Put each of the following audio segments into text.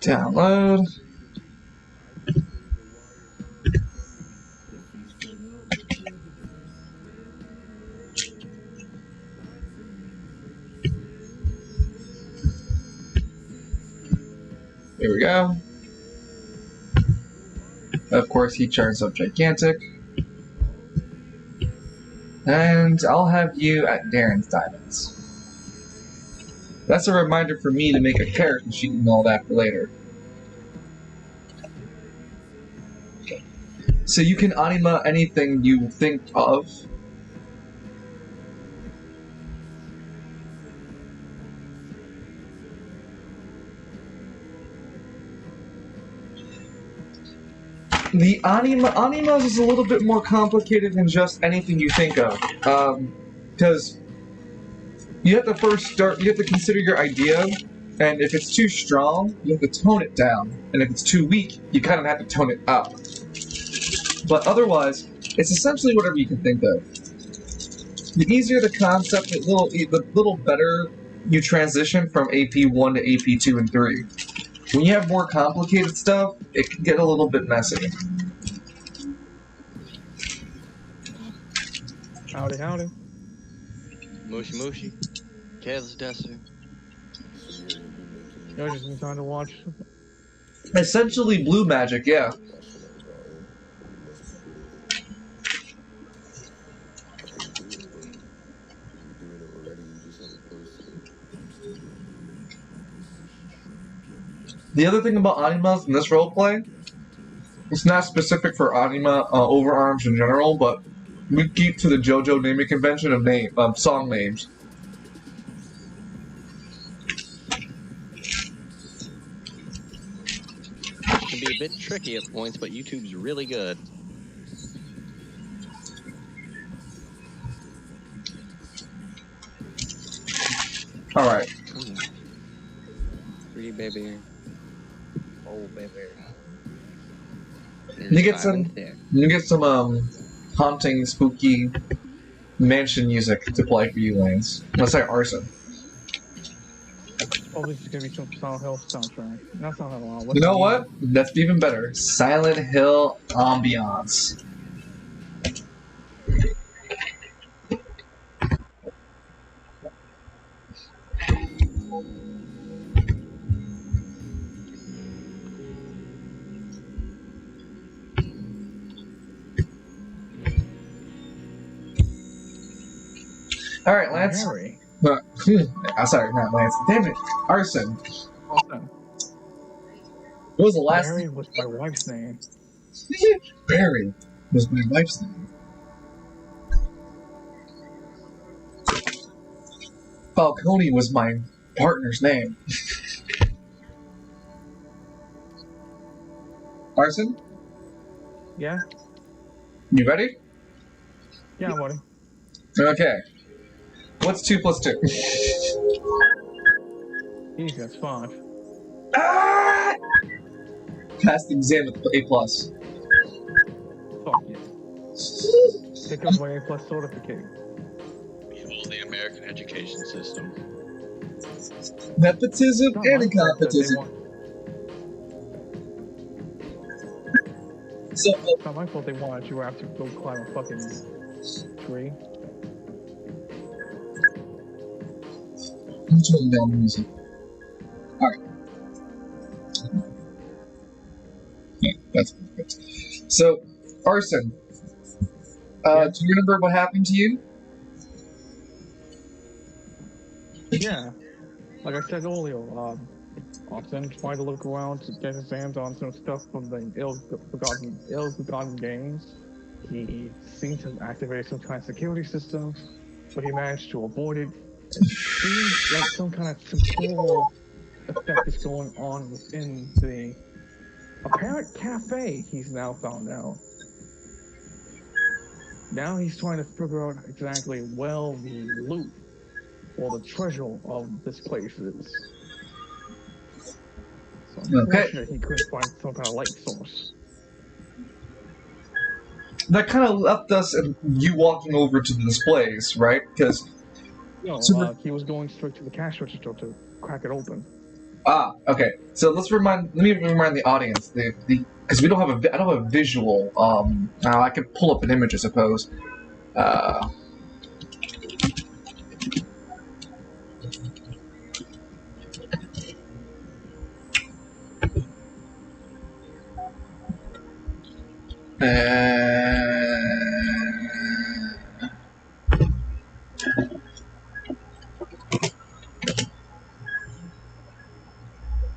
Download. Here we go. Of course, he charts up gigantic. And I'll have you at Darren's Diamonds. That's a reminder for me to make a character sheet and all that for later. So you can anima anything you think of. The animas is a little bit more complicated than just anything you think of, because you have to first start. You have to consider your idea, and if it's too strong, you have to tone it down, and if it's too weak, you kind of have to tone it up. But otherwise, it's essentially whatever you can think of. The easier the concept, the little better you transition from AP1 to AP2 and 3. When you have more complicated stuff, it can get a little bit messy. Howdy, howdy. Mushy mushy. Careless duster. You're just in time to watch. Essentially blue magic, yeah. The other thing about animas in this roleplay, it's not specific for anima overarms in general, but we keep to the JoJo naming convention of song names. It can be a bit tricky at points, but YouTube's really good. All right. Pretty baby. Oh baby. You get some haunting, spooky mansion music to play for you, Lanes. Let's say Arsene. Oh, this is gonna be some Silent Hill soundtrack. That's not that long. You know what? That's even better. Silent Hill ambiance. All right, Lance. Harry. Sorry, not Lance. Damn it, Arsene. Awesome. What was the last? Barry was my wife's name. Barry was my wife's name. Falcone was my partner's name. Arsene, Yeah? you ready? Yeah, buddy. Okay. What's 2 plus 2? Easy, that's 5. Ah! Passed the exam with A+. Fuck yeah. Pick up my A+ certificate. Behold the American education system. Nepotism Not and my fault that they incompetition. want- So, It's not my fault they wanted you to have to go climb a fucking tree. I'm turning down the music. Alright. Yeah, that's perfect. So, Arsene, Yeah. do you remember what happened to you? Yeah. Like I said earlier, Austin tried to look around to get his hands on some stuff from the ill-forgotten games. He seemed to activate some kind of security system, but he managed to avoid it. It seems like some kind of temporal effect is going on within the apparent cafe he's now found out. Now he's trying to figure out exactly where the loot or the treasure of this place is. So unfortunately, he couldn't find some kind of light source. That kind of left us and you walking over to the displays, right? Because No, he was going straight to the cash register to crack it open. Okay. So let me remind the audience because we don't have I don't have a visual. I could pull up an image, I suppose. Uh, uh,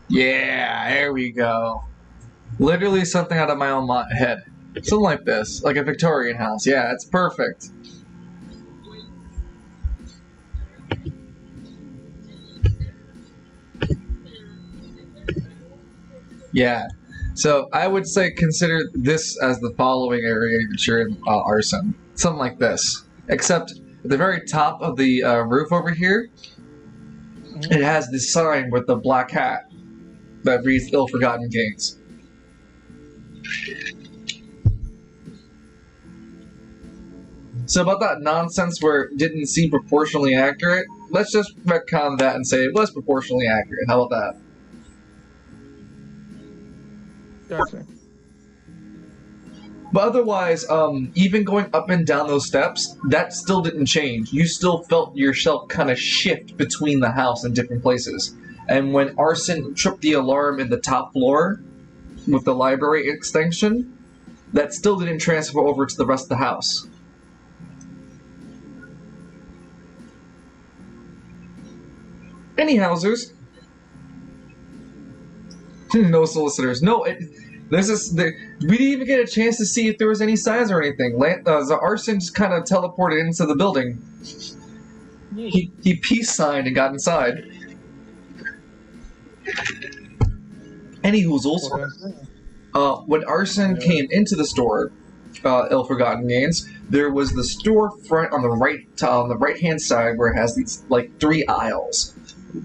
yeah, there we go. Literally something out of my own head. Something like this, like a Victorian house. Yeah, it's perfect. Yeah. So I would say consider this as the following area that you're in Arsene. Something like this. Except at the very top of the roof over here, it has this sign with the black hat that reads Ill Forgotten Games. So about that nonsense where it didn't seem proportionally accurate, let's just retcon that and say it was proportionally accurate. How about that? Gotcha. But otherwise, even going up and down those steps, that still didn't change. You still felt yourself kind of shift between the house and different places. And when Arsene tripped the alarm in the top floor with the library extension, that still didn't transfer over to the rest of the house. Any housers? No solicitors. No, this is we didn't even get a chance to see if there was any signs or anything. The Arsene just kind of teleported into the building. He peace signed and got inside. Anywhoozles, when Arsene came into the store, Ill Forgotten Games, there was the store front on the right hand side where it has these like 3 aisles.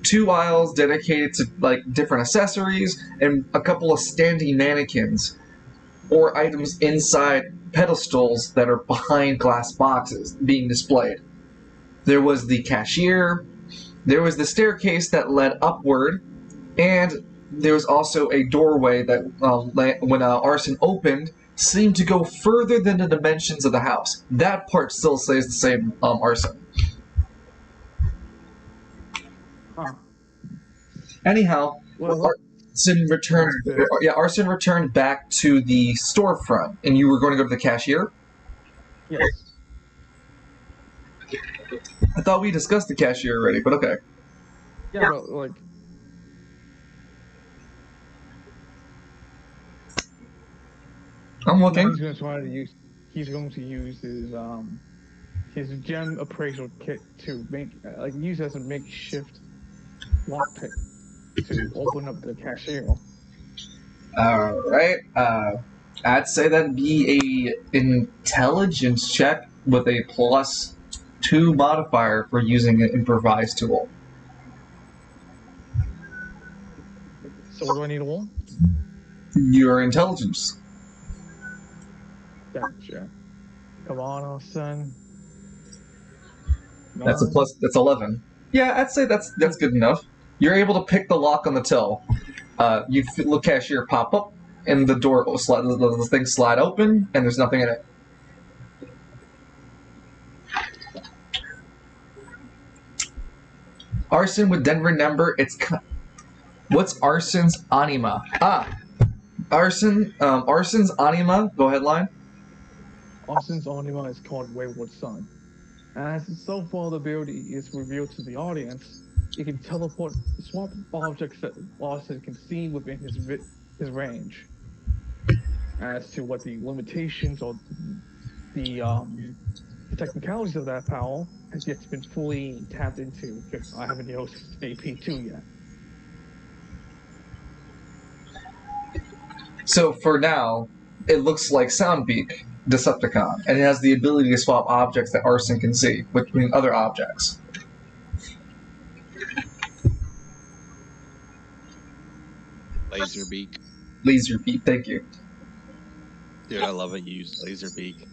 2 aisles dedicated to like different accessories and a couple of standing mannequins or items inside pedestals that are behind glass boxes being displayed. There was the cashier, there was the staircase that led upward, and there was also a doorway that when Arsene opened seemed to go further than the dimensions of the house. That part still stays the same, Arsene. Huh. Anyhow, Arsene returned. Arsene returned back to the storefront, and you were going to go to the cashier. Yes. I thought we discussed the cashier already, but okay. Yeah, but like. I'm looking. He's going to try to use. He's going to use his gem appraisal kit to use as a makeshift lockpick to open up the cashier. Alright, I'd say that'd be a intelligence check with a +2 modifier for using an improvised tool. So what do I need to roll? Your intelligence. Gotcha. Come on, Arsene. That's that's 11. Yeah, I'd say that's good enough. You're able to pick the lock on the till. You feel the cashier pop up, and the door the thing slide open, and there's nothing in it. Arsene would then remember what's Arsene's anima? Arsene's anima. Go ahead, line. Arsene's anima is called Wayward Son. As so far the ability is revealed to the audience, it can swap objects that Arsene can see within his range. As to what the limitations or the technicalities of that power has yet been fully tapped into, because I haven't used AP2 yet. So for now, it looks like Soundbeak Decepticon, and it has the ability to swap objects that Arsene can see between other objects. Laserbeak. Laserbeak, thank you. Dude, I love it. You use Laserbeak.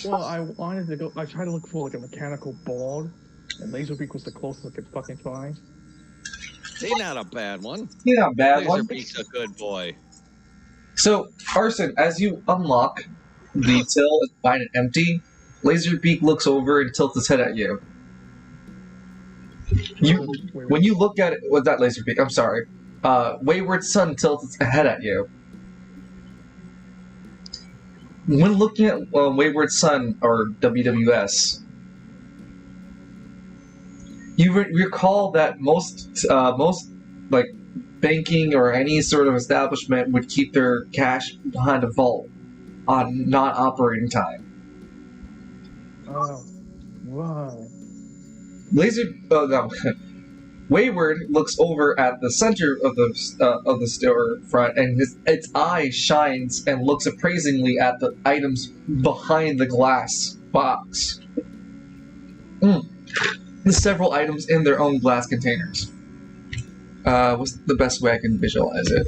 Well, I tried to look for like a mechanical board, and Laserbeak was the closest I could fucking find. He's not a bad one. Yeah, not a bad one. Laserbeak's a good boy. So, Arsene, as you unlock the till and find it empty, Laserbeak looks over and tilts his head at you. When you look at it, with that Laserbeak, I'm sorry, Wayward Son tilts its head at you. When looking at Wayward Son, or WWS, you recall that most like banking or any sort of establishment would keep their cash behind a vault on non-operating time. Oh, wow. Wayward looks over at the center of the store front, and its eye shines and looks appraisingly at the items behind the glass box. There's several items in their own glass containers. What's the best way I can visualize it?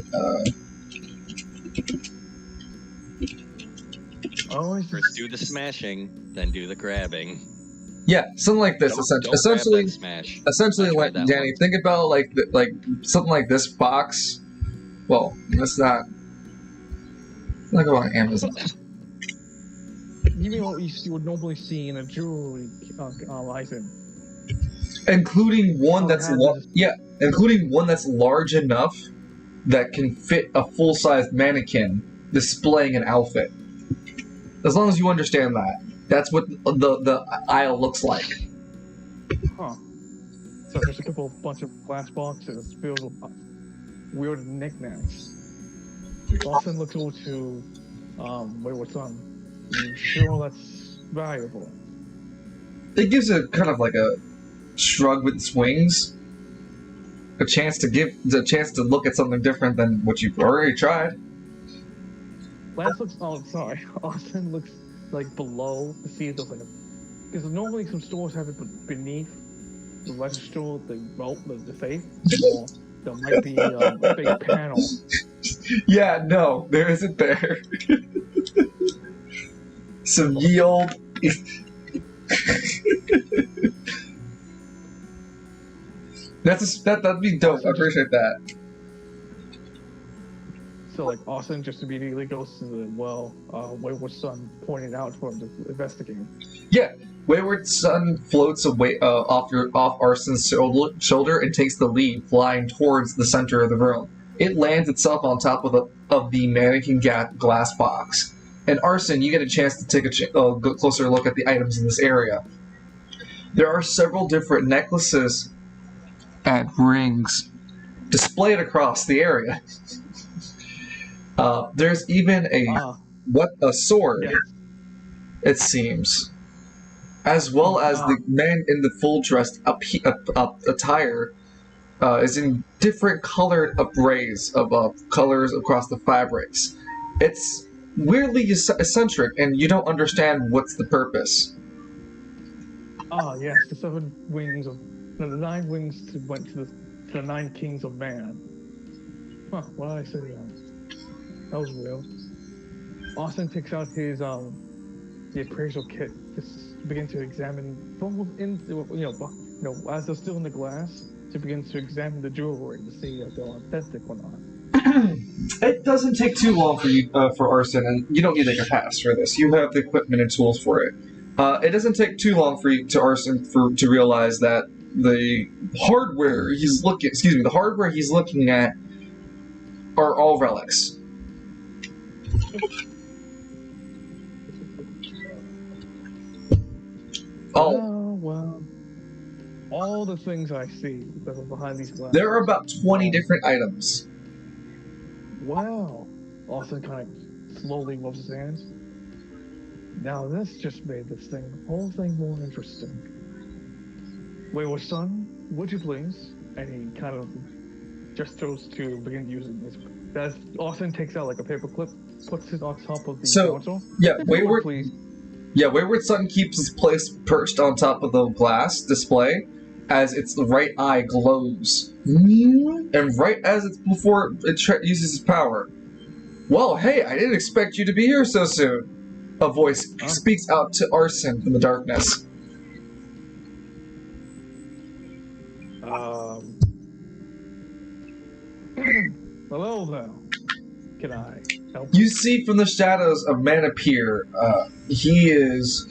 First do the smashing, then do the grabbing. Yeah, something like this. Don't essentially, grab that smash. essentially, like Danny, think about like something like this box. Well, let's not go on Amazon. You mean what you would normally see in a jewelry item? Including one that's including one that's large enough that can fit a full-size mannequin displaying an outfit. As long as you understand that, that's what the aisle looks like. Huh. So there's a bunch of glass boxes filled with weird knickknacks. Austin looks over to Wayward Son. You sure that's valuable? It gives a kind of like a shrug with its wings. A chance to look at something different than what you've already tried. Lance looks. Oh, sorry. Austin looks like below to see if there's like a. Because normally some stores have it beneath the register, the safe. Or there might be a big panel. Yeah, no, there isn't there. Some ye old. That'd be dope. I appreciate that. So like Austin just immediately goes to the Wayward Son pointed out for him to investigate. Yeah, Wayward Son floats away off Arsene's shoulder and takes the lead, flying towards the center of the room. It lands itself on top of the mannequin glass box. And Arsene, you get a chance to take a closer look at the items in this area. There are several different necklaces and rings displayed across the area. There's even a sword, yeah. It seems, as well as the man in the full dress attire is in different colored arrays of colors across the fabrics. It's weirdly eccentric, and you don't understand what's the purpose. Yes, the 9 wings went to the 9 kings of man. Huh, what did I say that? That was real. Austin takes out his the appraisal kit to begin to examine from within, as they're still in the glass, to begin to examine the jewelry to see if they're authentic or not. It doesn't take too long for you, for Arsene, and you don't need to take a pass for this. You have the equipment and tools for it. It doesn't take too long for Arsene to realize that the hardware he's looking at are all relics. Well, all the things I see that are behind these glasses. There are about 20 different items. Wow. Austin kind of slowly moves his hands. Now this just made the whole thing more interesting. Wayward Son, would you please? And he kind of gestures to begin using this. As Austin takes out like a paper clip, puts it on top of the console. Yeah, Wayward Son keeps his place perched on top of the glass display as its right eye glows. And right as it's before it uses its power. Well, hey, I didn't expect you to be here so soon. A voice speaks out to Arsene from the darkness. Hello there. Can I help You see from the shadows a man appear. He is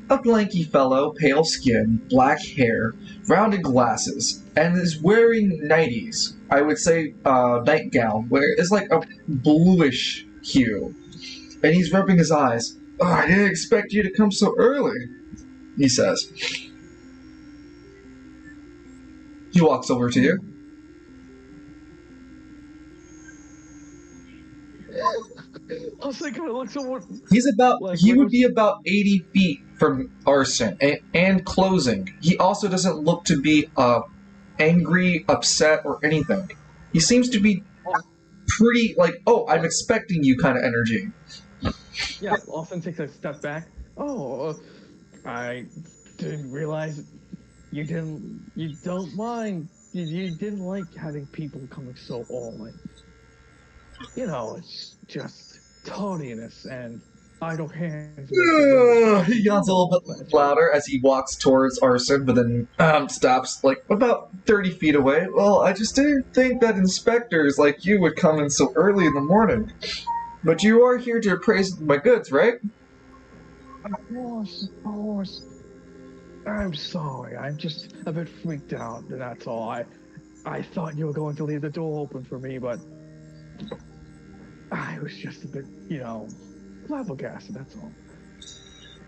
a lanky fellow, pale skin, black hair, rounded glasses, and is wearing nighties. I would say nightgown, where it's like a bluish hue. And he's rubbing his eyes. "Oh, I didn't expect you to come so early," he says. He walks over to you. I was thinking it looks somewhat. He would be about 80 feet from Arsene and closing. He also doesn't look to be angry, upset, or anything. He seems to be pretty like, "Oh, I'm expecting you" kind of energy. Yeah, Austin takes a step back. Oh, I didn't realize you don't mind. You didn't like having people coming so all in. It's just tardiness and idle hands. He yawns a little bit louder as he walks towards Arsene, but then stops like about 30 feet away. "Well, I just didn't think that inspectors like you would come in so early in the morning. But you are here to appraise my goods, right?" Of course. I'm sorry. I'm just a bit freaked out, that's all. I thought you were going to leave the door open for me, but I was just a bit, flabbergasted, that's all.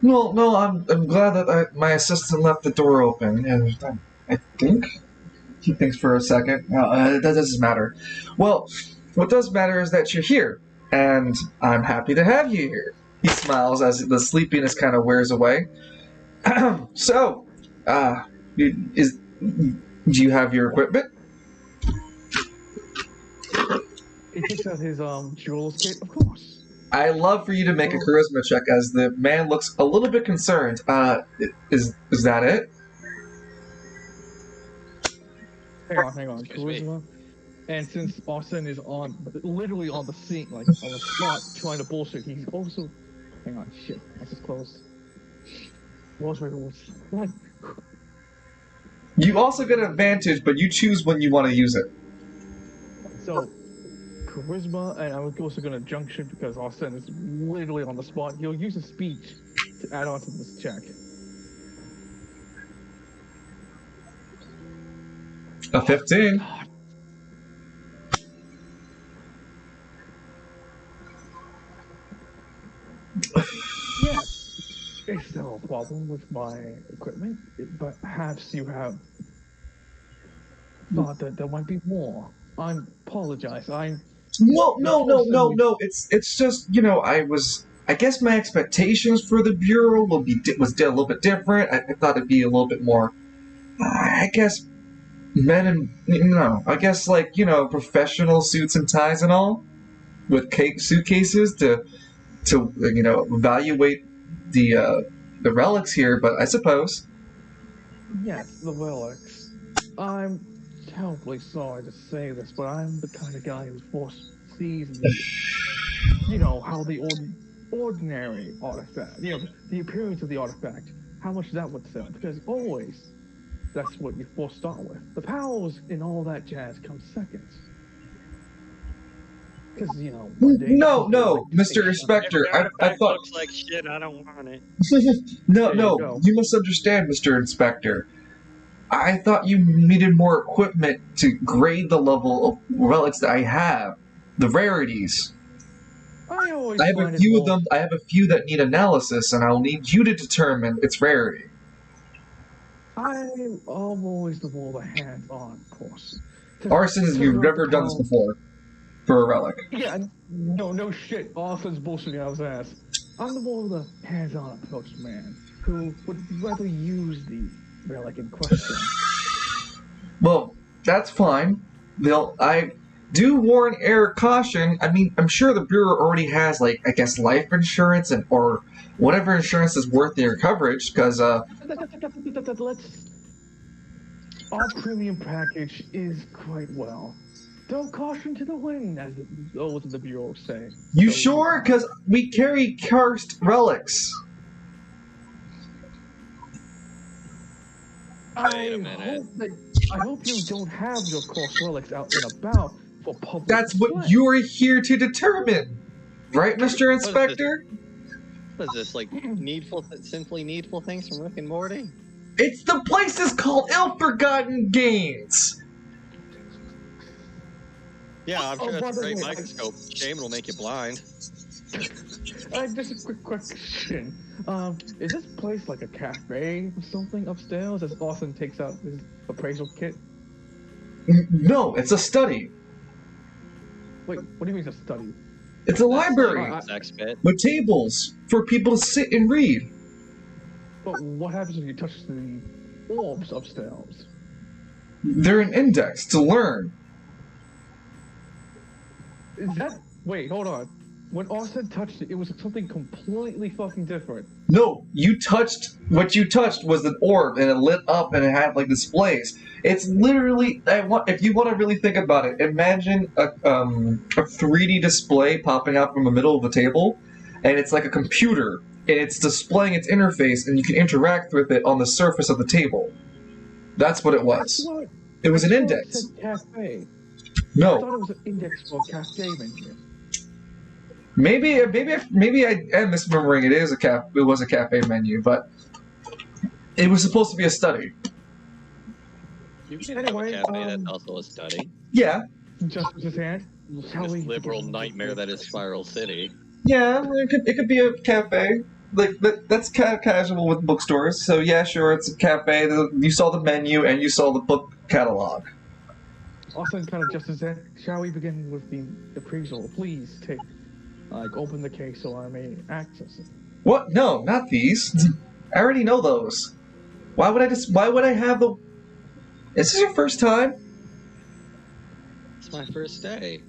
Well, no, I'm glad that my assistant left the door open, and I think he thinks for a second. That doesn't matter. Well, what does matter is that you're here, and I'm happy to have you here. He smiles as the sleepiness kind of wears away. So, do you have your equipment? He takes out his jewels kit, of course. I'd love for you to make a charisma check as the man looks a little bit concerned. Is that it? Hang on. Charisma. And since Arsene is literally on the scene, like on the spot, trying to bullshit, he's also. Hang on, shit. I just closed. What's my rules? You also get an advantage, but you choose when you want to use it. So, charisma, and I'm also going to junction because Arsene is literally on the spot. He'll use a speech to add on to this check. A 15. God. Yes, is there a problem with my equipment? But perhaps you have thought that there might be more. I apologize. Well, no. It's just I guess my expectations for the bureau was a little bit different. I thought it'd be a little bit more. I guess I guess professional suits and ties and all, with suitcases to evaluate the relics here. But I suppose. Yes, the relics. I'm terribly sorry to say this, but I'm the kind of guy who foresees how the ordinary artifact, the appearance of the artifact, how much that would sell, because always that's what you first start with. The powers and all that jazz comes second. Because, No, Mr. Inspector, I thought... looks like shit, I don't want it. No, you must understand, Mr. Inspector. I thought you needed more equipment to grade the level of relics that I have. The rarities. I have a few of them. I have a few that need analysis, and I'll need you to determine its rarity. I'm always the more the hands-on, of course. Arsene, you've never done this before for a relic. Yeah, no shit. Arsene's bullshitting out his ass. I'm the more of the hands-on approach man who would rather use the relic in question. Well, that's fine. I do warn air caution. I mean, I'm sure the Bureau already has, life insurance or whatever insurance is worth their coverage, because, Our premium package is quite well. Throw caution to the wind, as those in the Bureau say. You sure? Because we carry cursed relics. Wait a minute. I hope you don't have your cursed relics out and about, for public That's what display. you're here to determine, right, Mr. Inspector? What is this, like simply needful things from Rick and Morty? It's the place is called Ill-Forgotten Games. Yeah, I'm sure by that's a the great way, microscope. Shame it'll make you blind. Just a quick question. Is this place like a cafe or something upstairs as Arsene takes out his appraisal kit? No, it's a study. Wait, what do you mean it's a study? It's a That's library like the next bit. with tables for people to sit and read. But what happens if you touch the orbs upstairs? They're an index to learn. Is that... Wait, hold on. When Arsene touched it, it was something completely fucking different. No, what you touched was an orb and it lit up and it had like displays. It's literally, if you want to really think about it, imagine a 3D display popping out from the middle of the table, and it's like a computer, and it's displaying its interface, and you can interact with it on the surface of the table. That's what it was. It was an index. It said cafe. I No, thought it was an index for a cafe menu. maybe I am misremembering. It was a cafe menu, but it was supposed to be a study. You can Anyway, have a cafe that's also a study. Yeah, Justice's hand. Shall This we liberal begin? nightmare that is Spiral City. yeah, it could be a cafe. Like that's casual with bookstores. So yeah, sure, it's a cafe. You saw the menu and you saw the book catalog. Arsene kind of Justice's hand. Shall we begin with the appraisal? Please take, open the case so I may access it. What? No, not these. I already know those. Why would I have the? Is this your first time? It's my first day.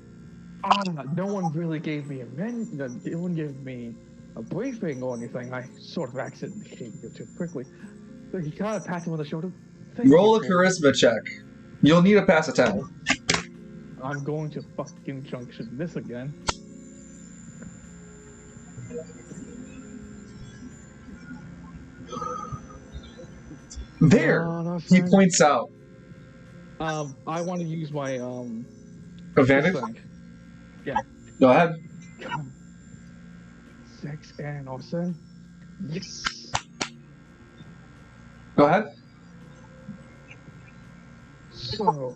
No one really gave me a menu. No one gave me a briefing or anything. I sort of accidentally came here too quickly. So he kind of patted him on the shoulder. Thank Roll a you for- charisma check. You'll need a pass a 10. I'm going to fucking junction this again. There, No, he fine. points out. I want to use my Advantage. thing. Go ahead. Come. Sex and Arsene. Yes. Go ahead. So,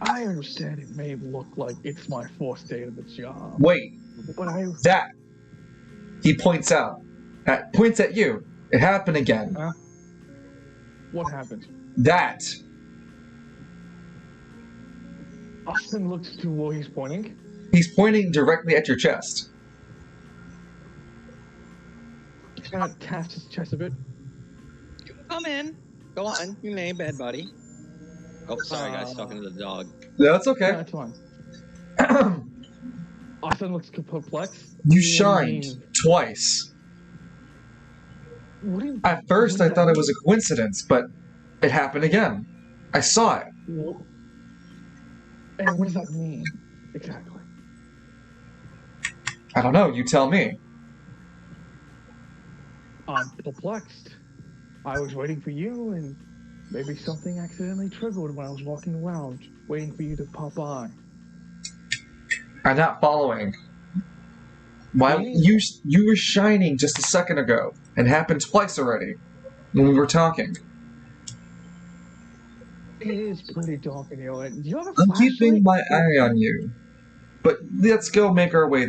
I understand it may look like it's my fourth day of the job, Wait, but that. He points out. Points at you. It happened again. what happened? That. Arsene looks to where he's pointing. He's pointing directly at your chest. He kind of taps his chest a bit. You can come in. Go on. You may, bad buddy. Oh, sorry, guys. Talking to the dog. Yeah, that's Yeah, okay. that's fine. Arsene looks perplexed. You shined twice. What do you, At first, I thought it was a coincidence, but it happened again. I saw it. And what does that mean exactly? I don't know. You tell me. I'm perplexed. I was waiting for you, and maybe something accidentally triggered when I was walking around, waiting for you to pop by. I'm not following. Why you were shining just a second ago, and happened twice already when we were talking. It is pretty dark in here. Do you have a I'm flashlight? keeping my eye on you. But let's go make our way.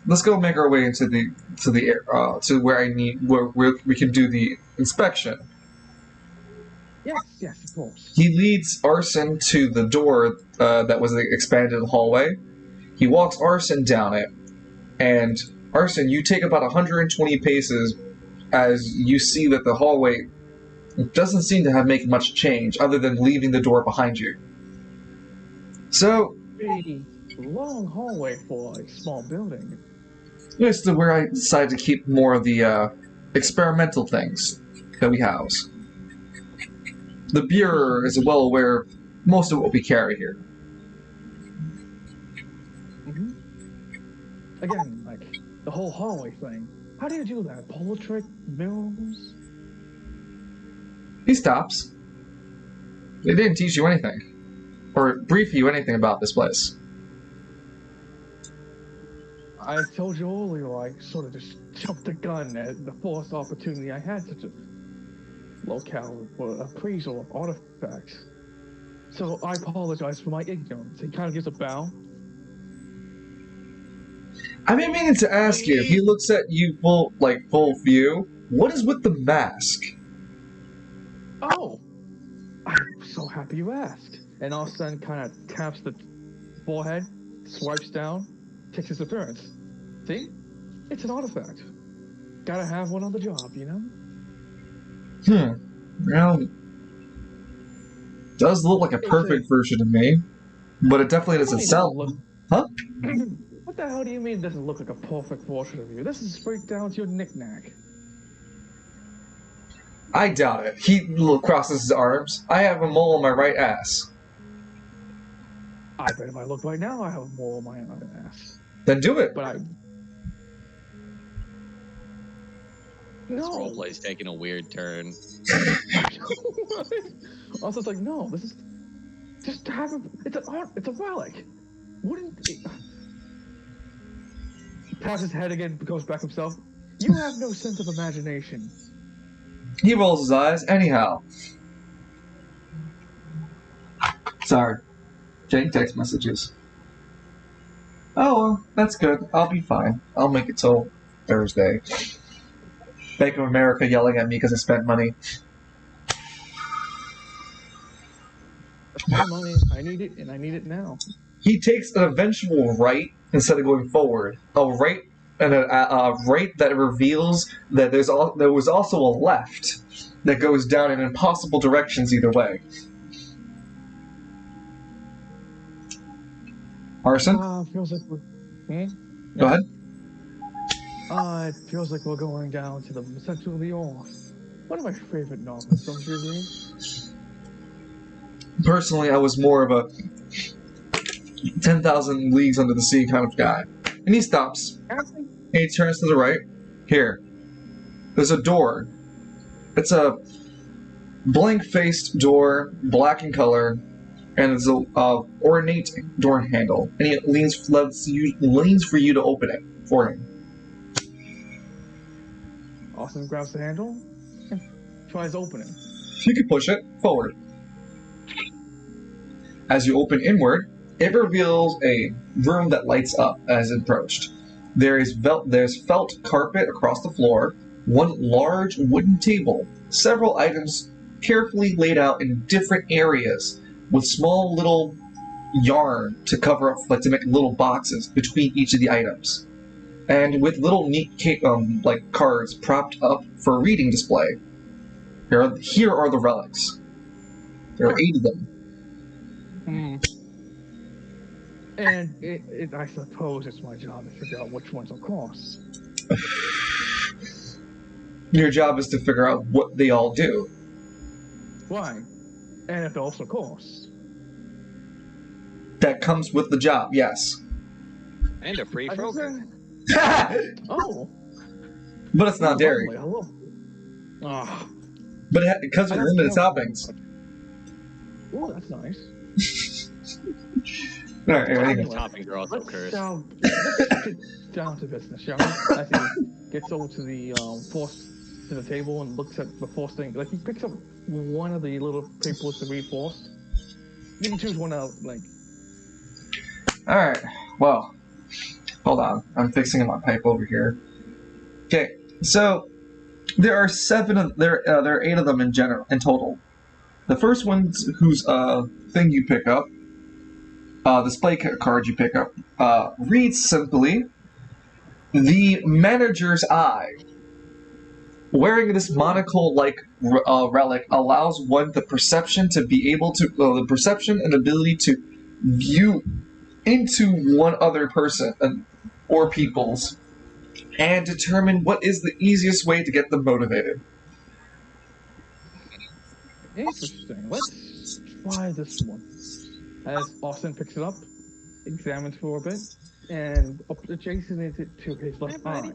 Let's go make our way into to where we can do the inspection. Yes, of course. He leads Arsene to the door that was the expanded hallway. He walks Arsene down it, and Arsene, you take about 120 paces as you see that the hallway doesn't seem to have made much change other than leaving the door behind you. So, Pretty long hallway for a small building. this is where I decided to keep more of the experimental things that we house. The Bureau is well aware of most of what we carry here. Again, like the whole hallway thing. How do you do that? Polo trick, mills? He stops. They didn't teach you anything. or brief you anything about this place. I told you earlier, I sort of just jumped the gun at the first opportunity I had to locale for appraisal of artifacts. So I apologize for my ignorance. He kind of gives a bow. I've been meaning to ask you, if he looks at you full view, what is with the mask? Oh, I'm so happy you asked. And Arsene kind of taps the forehead, swipes down, takes his appearance. See? It's an artifact. Gotta have one on the job, you know? Well, does look like a perfect version of me, but it definitely doesn't sound. Huh? What the hell do you mean it doesn't look like a perfect version of you? This is straight down to your knick-knack. I doubt it. He crosses his arms. I have a mole on my right ass. I bet if I look right now, I have a mole on my ass. Then do it. But I... This No. roleplay's taking a weird turn. Also, it's like, no, this is... Just have a... It's an art... It's a relic. Wouldn't it... Taps his head again, goes back himself. You have no sense of imagination. He rolls his eyes. Anyhow. Sorry. Getting text messages. Oh, well, that's good. I'll be fine. I'll make it till Thursday. Bank of America yelling at me because I spent money. That's my money. I need it, and I need it now. He takes an eventual right instead of going forward. A right and a right that reveals that there was also a left that goes down in impossible directions either way. Arsene? Feels like we're... Go ahead. It feels like we're going down to the center of the earth. One of my favorite novels, don't you agree? Personally, I was more of a 10,000 Leagues Under the Sea kind of guy. And he stops. And he turns to the right. Here. There's a door. It's a blank-faced door, black in color, and it's a ornate door handle. And he leans for you to open it for him. Austin grabs the handle and tries opening. You can push it forward. As you open inward, it reveals a room that lights up as approached. There's felt carpet across the floor, one large wooden table, several items carefully laid out in different areas, with small little yarn to cover up, like to make little boxes between each of the items, and with little neat like cards propped up for reading display. Here are the relics. There are 8 of them. And I suppose it's my job to figure out which ones will cost. Your job is to figure out what they all do. Why? And if they also cost. That comes with the job, yes. And a free program. Oh! But it's not dairy. Oh. But it comes with limited toppings. Oh, that's nice. Alright, The anyway. toppings are also cursed. Let's get down to business, shall we? As he gets over to the to the table and looks at the first thing. Like, he picks up one of the little papers to read first. You can choose one out, like... Alright, well, hold on. I'm fixing my pipe over here. Okay, so there are 8 of them in total. The first one, whose thing you pick up, display card you pick up, reads simply, "The Manager's Eye." Wearing this monocle-like relic allows one the perception and ability to view into one other person or people's and determine what is the easiest way to get them motivated. Interesting. Let's try this one. As Austin picks it up, examines for a bit, and adjacent it to his left eye.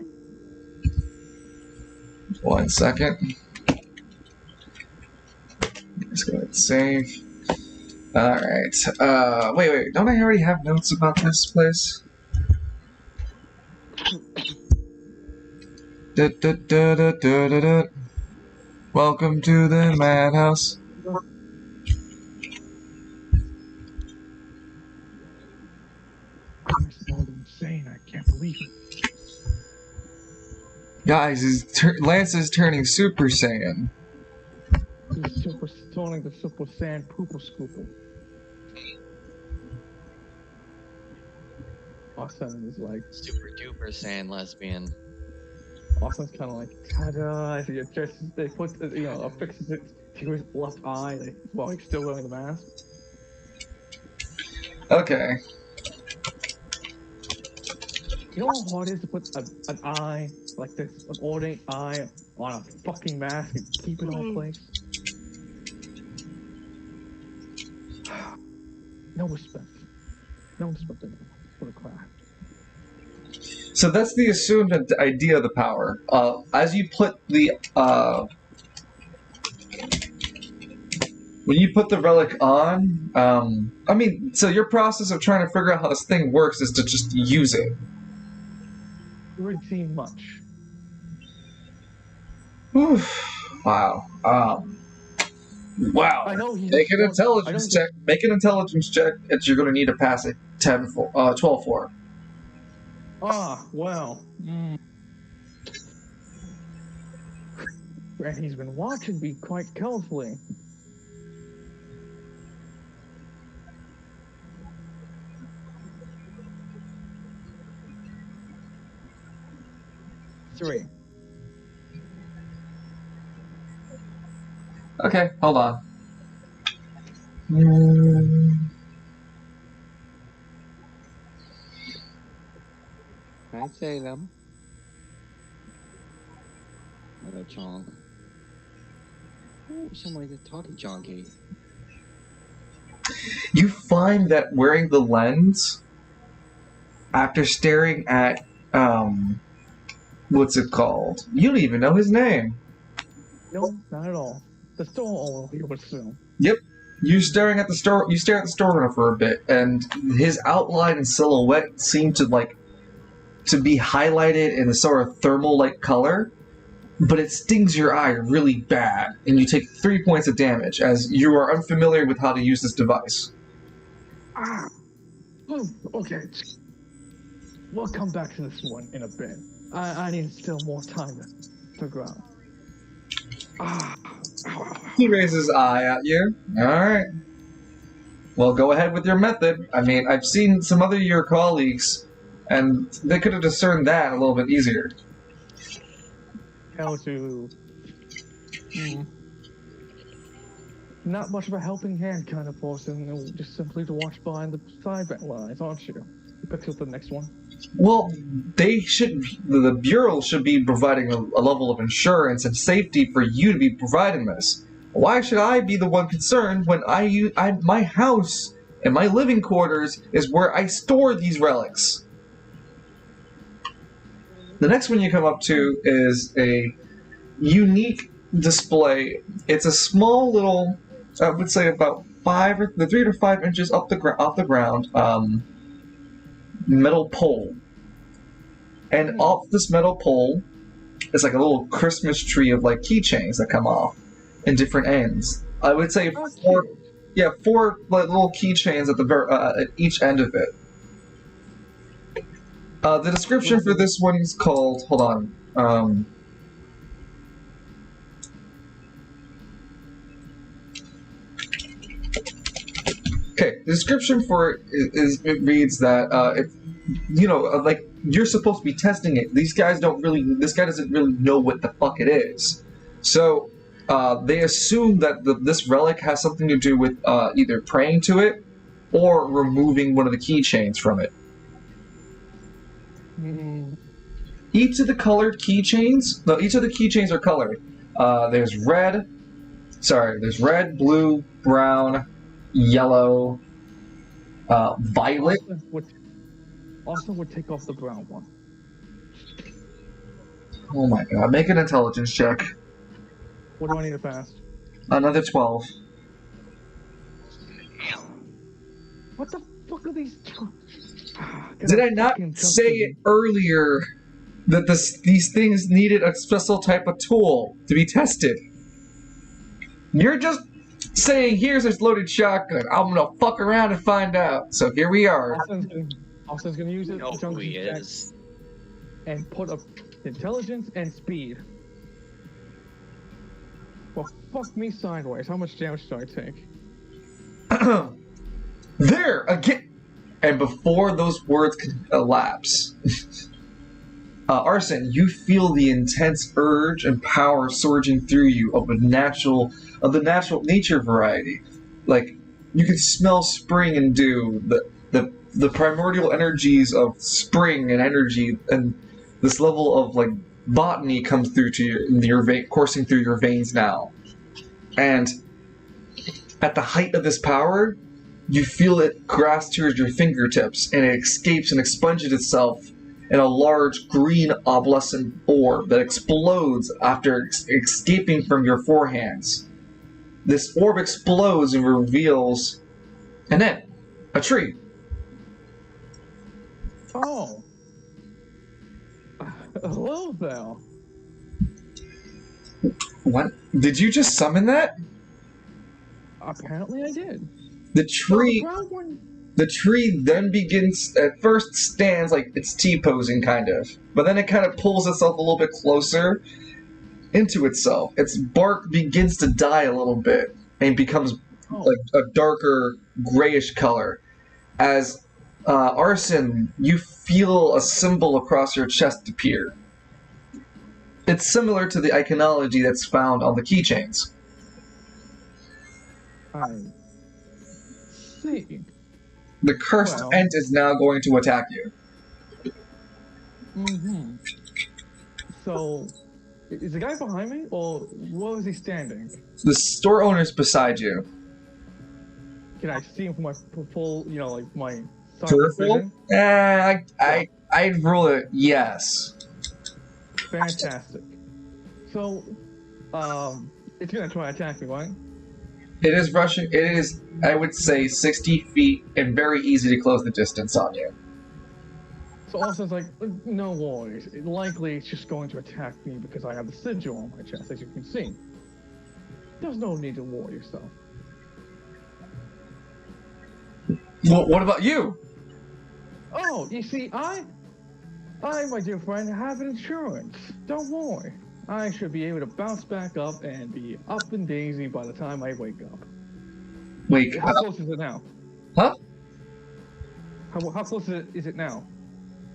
1 second. Let's go ahead and save. Alright. Wait. Don't I already have notes about this place? Da. Welcome to the madhouse. I'm so insane. I can't believe it. Guys, Lance is turning Super Saiyan. He's turning the Super Saiyan pooper scooper. Arsene is like Super duper Saiyan lesbian. Arsene's kind of like ta-da. They put affixes it to his left eye while he's still wearing the mask. Okay. You know how hard it is to put an eye like this, an ornate eye, on a fucking mask and keep it in place? No respect. No respect for the craft. So that's the assumed idea of the power. As you put the when you put the relic on, so your process of trying to figure out how this thing works is to just use it. You already seen much. Wow. Wow. I know Make an intelligence check. Make an intelligence check that you're going to need to pass it 12 for. Ah, well. And he's been watching me quite carefully. Three. Okay, hold on. Hi, Salem. Hello, Chong. Oh, somebody to talk to Chonky. You find that wearing the lens, after staring at, what's it called? You don't even know his name. No, not at all. The store owner, you would assume. Yep. You stare at the store owner for a bit, and his outline and silhouette seem to be highlighted in a sort of thermal-like color, but it stings your eye really bad, and you take 3 points of damage as you are unfamiliar with how to use this device. Ah. Okay. We'll come back to this one in a bit. I need still more time to figure out. He raises his eye at you. Alright. Well, go ahead with your method. I mean, I've seen some other of your colleagues, and they could have discerned that a little bit easier. How to... Not much of a helping hand kind of person, just simply to watch behind the side lines, aren't you? You pick up the next one. Well, the Bureau should be providing a level of insurance and safety for you to be providing this. Why should I be the one concerned when my house and my living quarters is where I store these relics? The next one you come up to is a unique display. It's a small little, I would say about 3 to 5 inches off the ground, metal pole. And off this metal pole is like a little Christmas tree of keychains that come off in different ends. I would say four little keychains at each end of it. The description for this one is called, hold on, okay, the description for it reads that, you're supposed to be testing it. This guy doesn't really know what the fuck it is. So, they assume that this relic has something to do with either praying to it or removing one of the keychains from it. Each of the keychains are colored. There's red, blue, brown, yellow, violet. Austin would take off the brown one. Oh my god, make an intelligence check. What do I need to pass? Another 12. What the fuck are these? Did I not say it earlier that these things needed a special type of tool to be tested? You're just saying, here's this loaded shotgun. I'm gonna fuck around and find out. So here we are. Austin's gonna use You it. know who he is. And put up intelligence and speed. Well, fuck me sideways. How much damage do I take? There again. And before those words can elapse, Arsene, you feel the intense urge and power surging through you of the natural nature variety. Like you can smell spring and dew, the primordial energies of spring and energy, and this level of like botany comes through to your coursing through your veins now. And at the height of this power, you feel it grasp towards your fingertips, and it escapes and expunges itself in a large green opalescent orb that explodes after escaping from your forehands. This orb explodes and reveals a tree. Oh. Hello there. What? Did you just summon that? Apparently I did. The tree then begins, at first stands like it's T-posing kind of, but then it kind of pulls itself a little bit closer into itself. Its bark begins to die a little bit and becomes like a darker grayish color. As Arsene, you feel a symbol across your chest appear. It's similar to the iconology that's found on the keychains. I see. The cursed ent is now going to attack you. Mm-hmm. So, is the guy behind me, or where is he standing? The store owner's beside you. Can I see him from my full, like my Peripheral? I'd rule it yes. Fantastic. So, it's gonna try to attack me, right? It is rushing. It is, I would say, 60 feet and very easy to close the distance on you. So Austin's like, no worries. Likely it's just going to attack me because I have the sigil on my chest, as you can see. There's no need to worry yourself. Well, what about you? Oh, you see, I, my dear friend, have insurance. Don't worry. I should be able to bounce back up and be up and daisy by the time I wake up. Wait, How close is it now? Huh? How close is it now?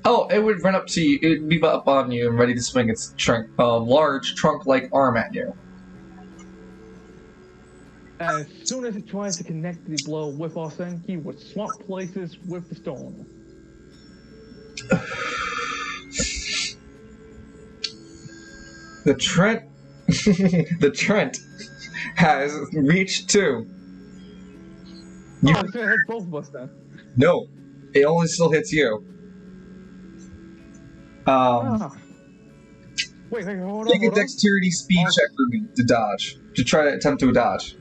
Oh, it would run up to you. It would be up on you and ready to swing its large trunk-like arm at you. As soon as it tries to connect the blow with Arsene, he would swap places with the stone. The Trent has reached too. It's gonna hit both of us then. No, it only still hits you. Wait, hold on. Take a dexterity speed check for me to dodge. To try to attempt to dodge.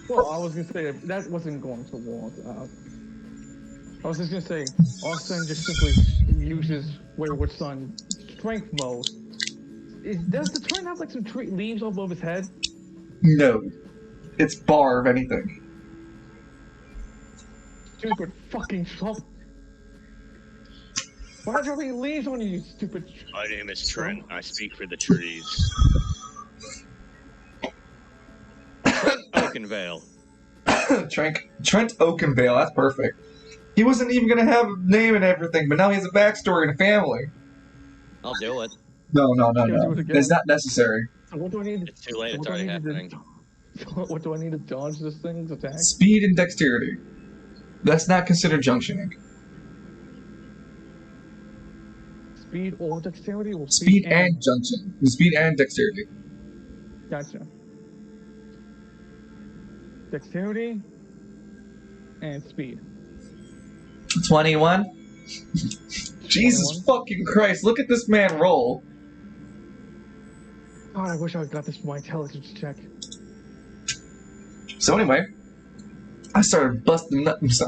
Well, I was gonna say that wasn't going to work. I was just gonna say, Arsene just simply uses Wayward Son strength mode. Does the Trent have like some leaves all above his head? No. It's bar, if anything. Stupid fucking Trump. Why don't you have any leaves on you, you stupid... My name is Trent. I speak for the trees. Oakenvale. Trent Oakenvale, that's perfect. He wasn't even gonna have a name and everything, but now he has a backstory and a family. I'll do it. No. It's not necessary. So what do I need? It's too late. It's already happening. What do I need to dodge this thing's attack? Speed and dexterity. That's not considered junctioning. Speed or dexterity? Or Speed and junction. Speed and dexterity. Gotcha. Dexterity and speed. 21? Jesus 21. fucking Christ, look at this man roll. God, I wish I got this for my intelligence check. So anyway, I started busting nuts.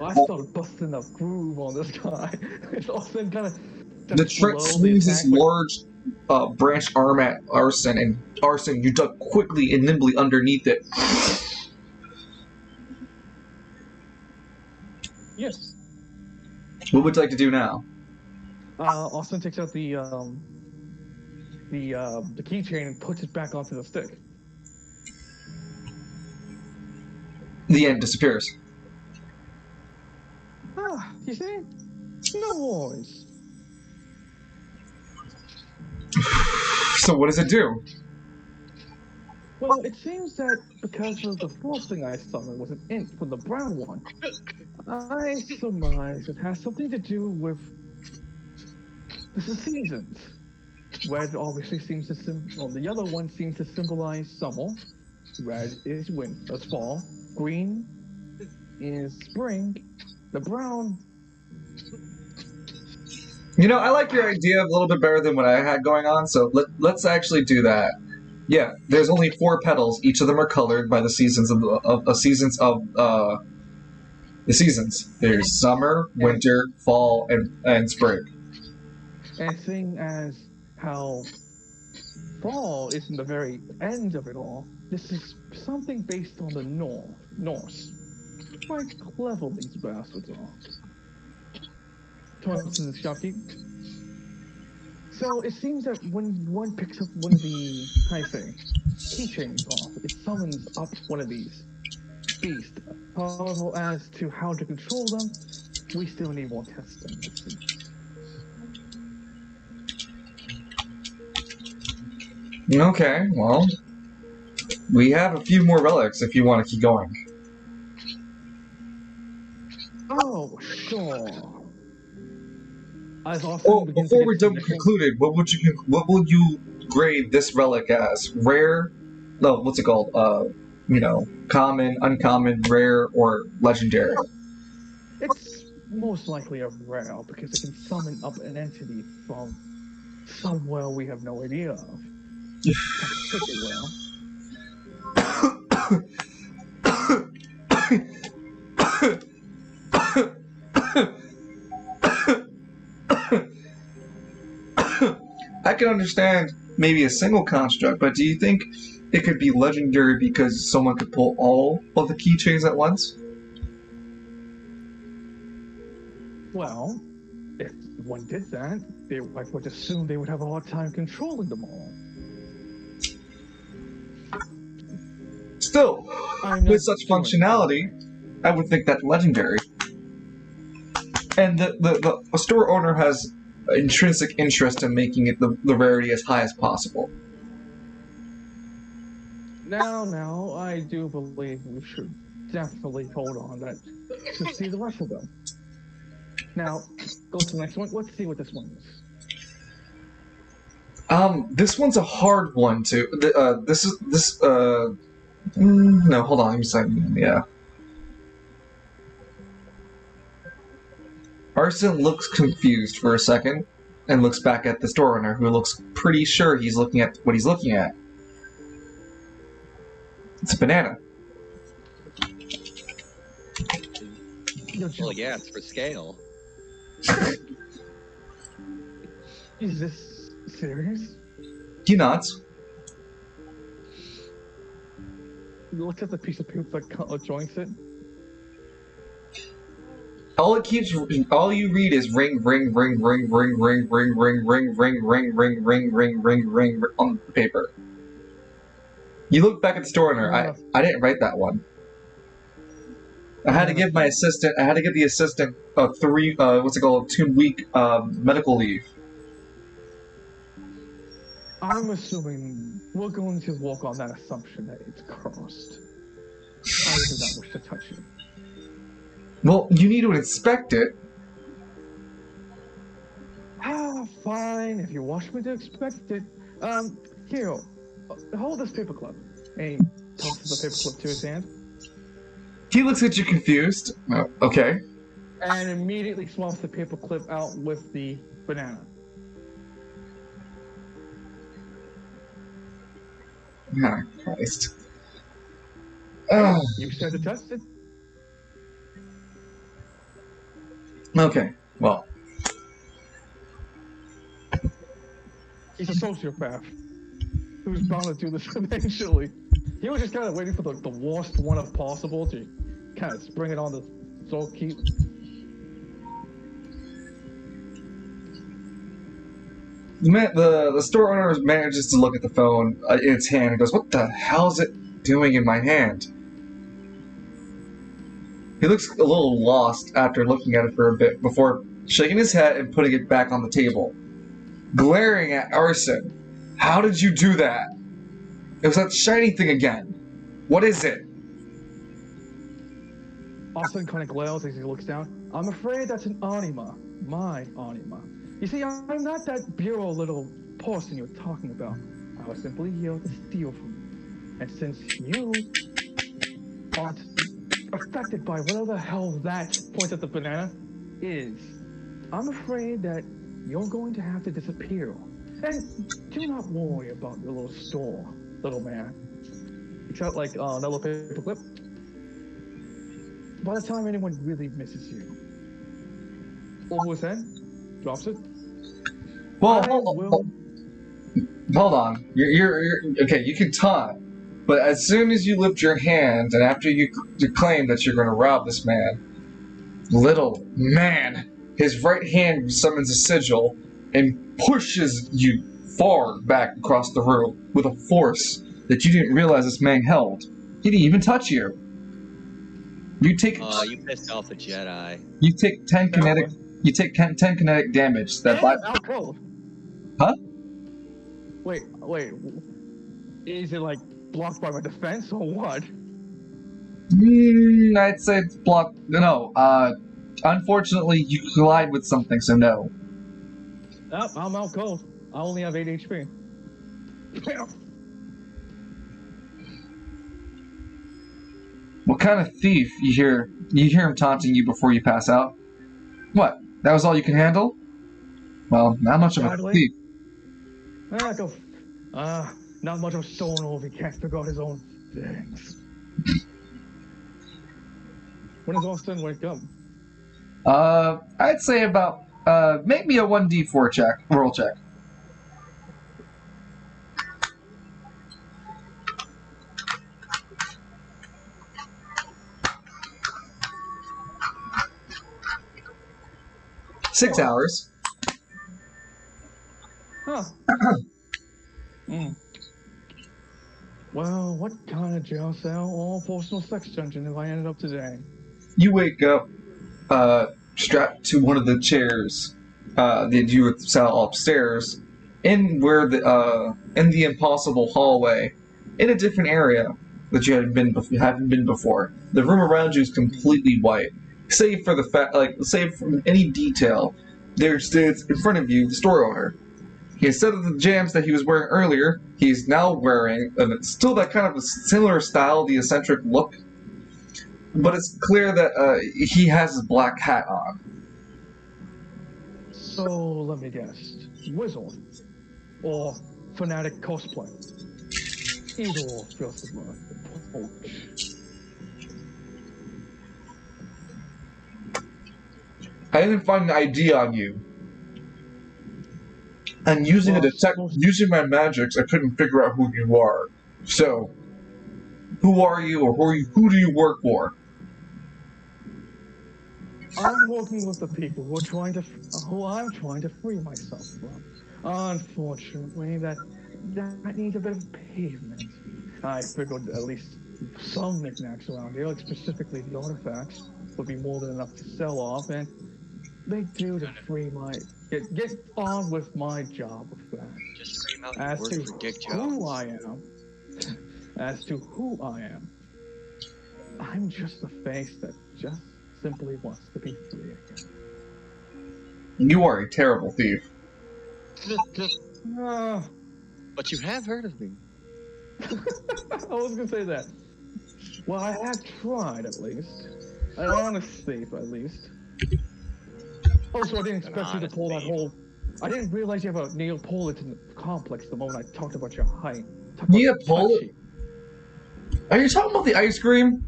I started busting a groove on this guy. It's Austin kind of The just Trent slowly swings his attacks, but large branch arm at Arsene, and Arsene, you duck quickly and nimbly underneath it. yes. What would you like to do now? Austin takes out the keychain and puts it back onto the stick. The end disappears. Ah, you see? No worries. So what does it do? Well, it seems that because of the fourth thing I summoned was an imp from the brown one, I surmise it has something to do with the seasons. Red obviously seems to the other one seems to symbolize summer. Red is fall. Green is spring. The brown. You know, I like your idea a little bit better than what I had going on, so let's actually do that. Yeah, there's only 4 petals. Each of them are colored by the seasons of the seasons. There's summer, winter, fall, and spring. And seeing as how fall is in the very end of it all, this is something based on the Norse. Quite clever these bastards are. Turns to the shopkeep. So it seems that when one picks up one of the, keychains off, it summons up one of these beasts. However, as to how to control them, we still need more testing, it seems. Okay, well, we have a few more relics if you want to keep going. Oh, sure. Before we're done concluded, what would you grade this relic as? Rare? No, what's it called? Common, uncommon, rare, or legendary? It's most likely a rare because it can summon up an entity from somewhere we have no idea of. That's pretty well. I can understand maybe a single construct, but do you think it could be legendary because someone could pull all of the keychains at once? Well, if one did that, I would assume they would have a hard time controlling them all. Still, with such functionality, I would think that legendary. And the store owner has intrinsic interest in making it the rarity as high as possible. Now, I do believe we should definitely hold on that to see the rest of them. Now, go to the next one. Let's see what this one is. This one's a hard one too. No, hold on, I'm saying, yeah. Arsene looks confused for a second, and looks back at the store owner, who looks pretty sure he's looking at what he's looking at. It's a banana. Well, yeah, it's for scale. Is this serious? He nods. Look at the piece of paper that joins it. All you read is ring, ring, ring, ring, ring, ring, ring, ring, ring, ring, ring, ring, ring, ring, ring, ring on the paper. You look back at the store owner. I didn't write that one. I had to give the assistant a 2-week medical leave. I'm assuming we're going to walk on that assumption that it's cursed. I do not wish to touch it. Well, you need to inspect it. Fine. If you want me to expect it. Here, hold this paperclip. And he tosses the paperclip to his hand. He looks at you confused. Okay. And immediately swaps the paperclip out with the banana. Ah, Christ. Ugh. You said to test it. Okay, well, He's a sociopath who's bound to do this eventually. He was just kind of waiting for the worst one if possible to kind of spring it on the soul keep. the store owner manages to look at the phone in its hand and goes, "What the hell is it doing in my hand?" He looks a little lost after looking at it for a bit before shaking his head and putting it back on the table. Glaring at Arsene. "How did you do that? It was that shiny thing again. What is it?" Arsene kind of glares as he looks down. I'm afraid that's an anima. My anima. You see, I'm not that bureau little person you're talking about. I was simply here to steal from you. And since you aren't affected by whatever the hell that, points at the banana, is, I'm afraid that you're going to have to disappear. And do not worry about your little store, little man. It's got like another paper clip. By the time anyone really misses you, over his head, drops it. Well, I will. hold on. You're okay. You can taunt, but as soon as you lift your hand and after you claim that you're going to rob this man, little man, his right hand summons a sigil and pushes you far back across the room with a force that you didn't realize this man held. He didn't even touch you. You take. You pissed off the Jedi. You take 10 kinetic. You take 10 kinetic damage. That by. Out cold. Huh? Wait. Is it like blocked by my defense or what? I'd say it's blocked. No. Unfortunately, you collide with something, so no. Oh, I'm out cold. I only have 8 HP. What kind of thief you hear? You hear him taunting you before you pass out. What? That was all you can handle? Well, not much of a Sadly. thief. Go. Not much of a stoner if he can't figure out his own things. When does Austin wake up? I'd say about make me a 1d4 check, roll check. Six hours. Huh. Well, what kind of jail cell or personal sex dungeon have I ended up today? You wake up strapped to one of the chairs that you would sell upstairs in the impossible hallway in a different area that you haven't been before. The room around you is completely white, save for the save from any detail. There stands in front of you the store owner. Instead of the jams that he was wearing earlier, he's now wearing still that kind of a similar style, the eccentric look. But it's clear that he has his black hat on. So, let me guess. Wizard. Or fanatic cosplay. Either or feels the blood. I didn't find an ID on you. And using my magics, I couldn't figure out who you are. So, who are you, or who do you work for? I'm working with the people who I'm trying to free myself from. Unfortunately, that needs a bit of pavement. I figured at least some knickknacks around here, like specifically the artifacts, would be more than enough to sell off, and make do to free get on with my job with that. Just scream out As your to word for Dick who I am, I'm just a face that just simply wants to be free again. You are a terrible thief. But you have heard of me. I was gonna say that. Well, I have tried at least. An honest thief, at least. Also, I didn't expect you to pull that whole. I didn't realize you have a Neapolitan complex the moment I talked about your height. Neapolitan? Are you talking about the ice cream?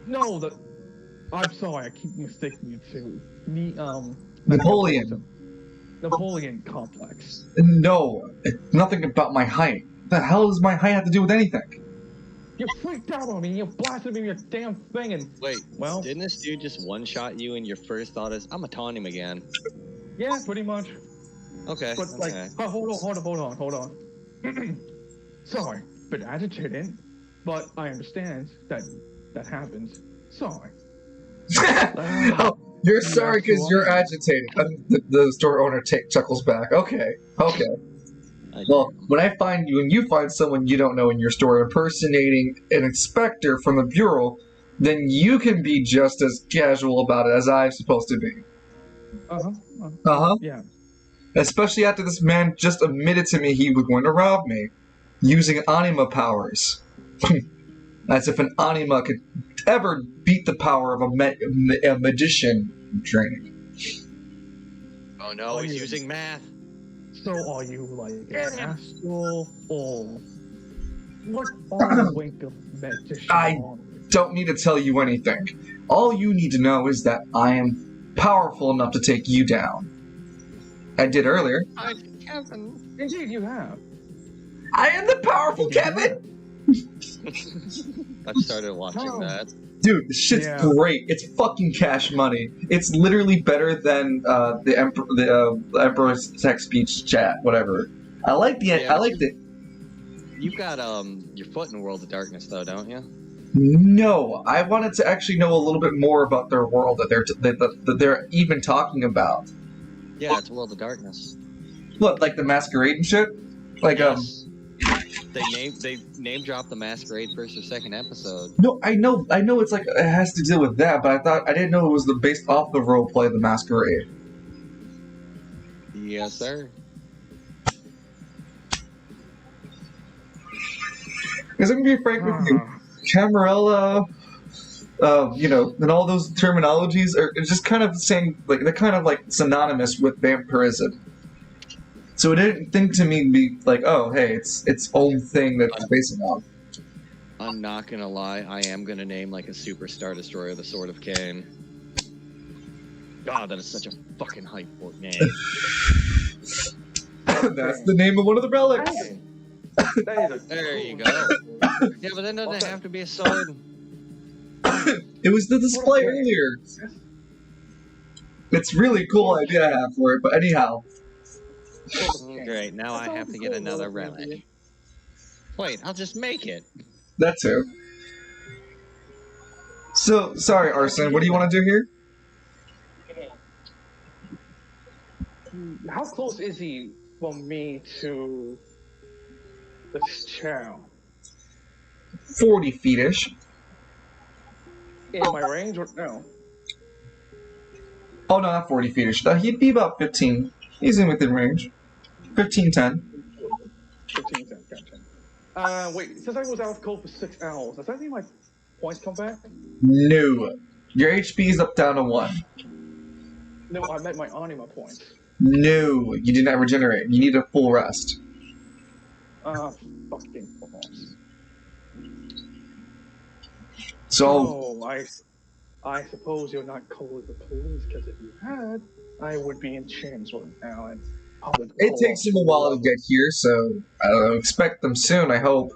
No, I'm sorry, I keep mistaking it too. Napoleon. Napoleon complex. No, it's nothing about my height. What the hell does my height have to do with anything? You freaked out on me, you blasted me with your damn thing, and Wait, well, didn't this dude just one-shot you and your first thought is, I'm gonna taunt him again? yeah, pretty much. Okay, But like, okay. oh, hold on. Sorry, bit agitated, but I understand that happens. Sorry. Oh, you're sorry because you're agitated. The store owner chuckles back. Okay. Well, when you find someone you don't know in your store impersonating an inspector from the bureau, then you can be just as casual about it as I'm supposed to be. Yeah. Especially after this man just admitted to me he was going to rob me, using anima powers. As if an anima could ever beat the power of a magician training. Oh no, he's using math. So are you like an astral or what are the wink of magician? I don't need to tell you anything. All you need to know is that I am powerful enough to take you down. I did earlier. Kevin. Indeed, you have. I am the powerful Kevin. I've started watching that. Dude, this shit's great. It's fucking cash money. It's literally better than the Emperor's text speech chat, whatever. I like the. You've got your foot in World of Darkness though, don't you? No, I wanted to actually know a little bit more about their world that they're even talking about. Yeah, it's World of Darkness. What, like the Masquerade and shit? Like yes. They name dropped the Masquerade first or second episode. No, I know it's like it has to deal with that, but I didn't know it was based off the role play of the Masquerade. Yes, sir. Because I'm gonna be frank with you, Camarilla, and all those terminologies are just kind of the same, like they're kind of like synonymous with vampirism. So it didn't think to me be like, oh, hey, it's its own thing that it's basing on. I'm not gonna lie, I am gonna name like a Superstar Destroyer the Sword of Cain. God, that is such a fucking hype name. That's the name of one of the relics. There you go. Yeah, but then doesn't have to be a sword. It was the display earlier. It's really cool idea I have for it, but anyhow. Great, now I have to get another relic. Wait, I'll just make it. That too. So, sorry, Arsene, what do you want to do here? How close is he from me to this chair? 40 feet-ish. In my range or no? Oh, no, not 40 feet-ish. He'd be about 15. He's in within range. 15, 10. 15, 10, gotcha. Wait, since I was out of cold for 6 hours, does that mean my points come back? No. Your HP is up down to 1. No, I meant my anima points. No, you did not regenerate. You need a full rest. Fucking balls. So, I suppose you're not calling the police, because if you had, I would be in chains right now. And it takes them a while to get here, so I don't know, expect them soon, I hope.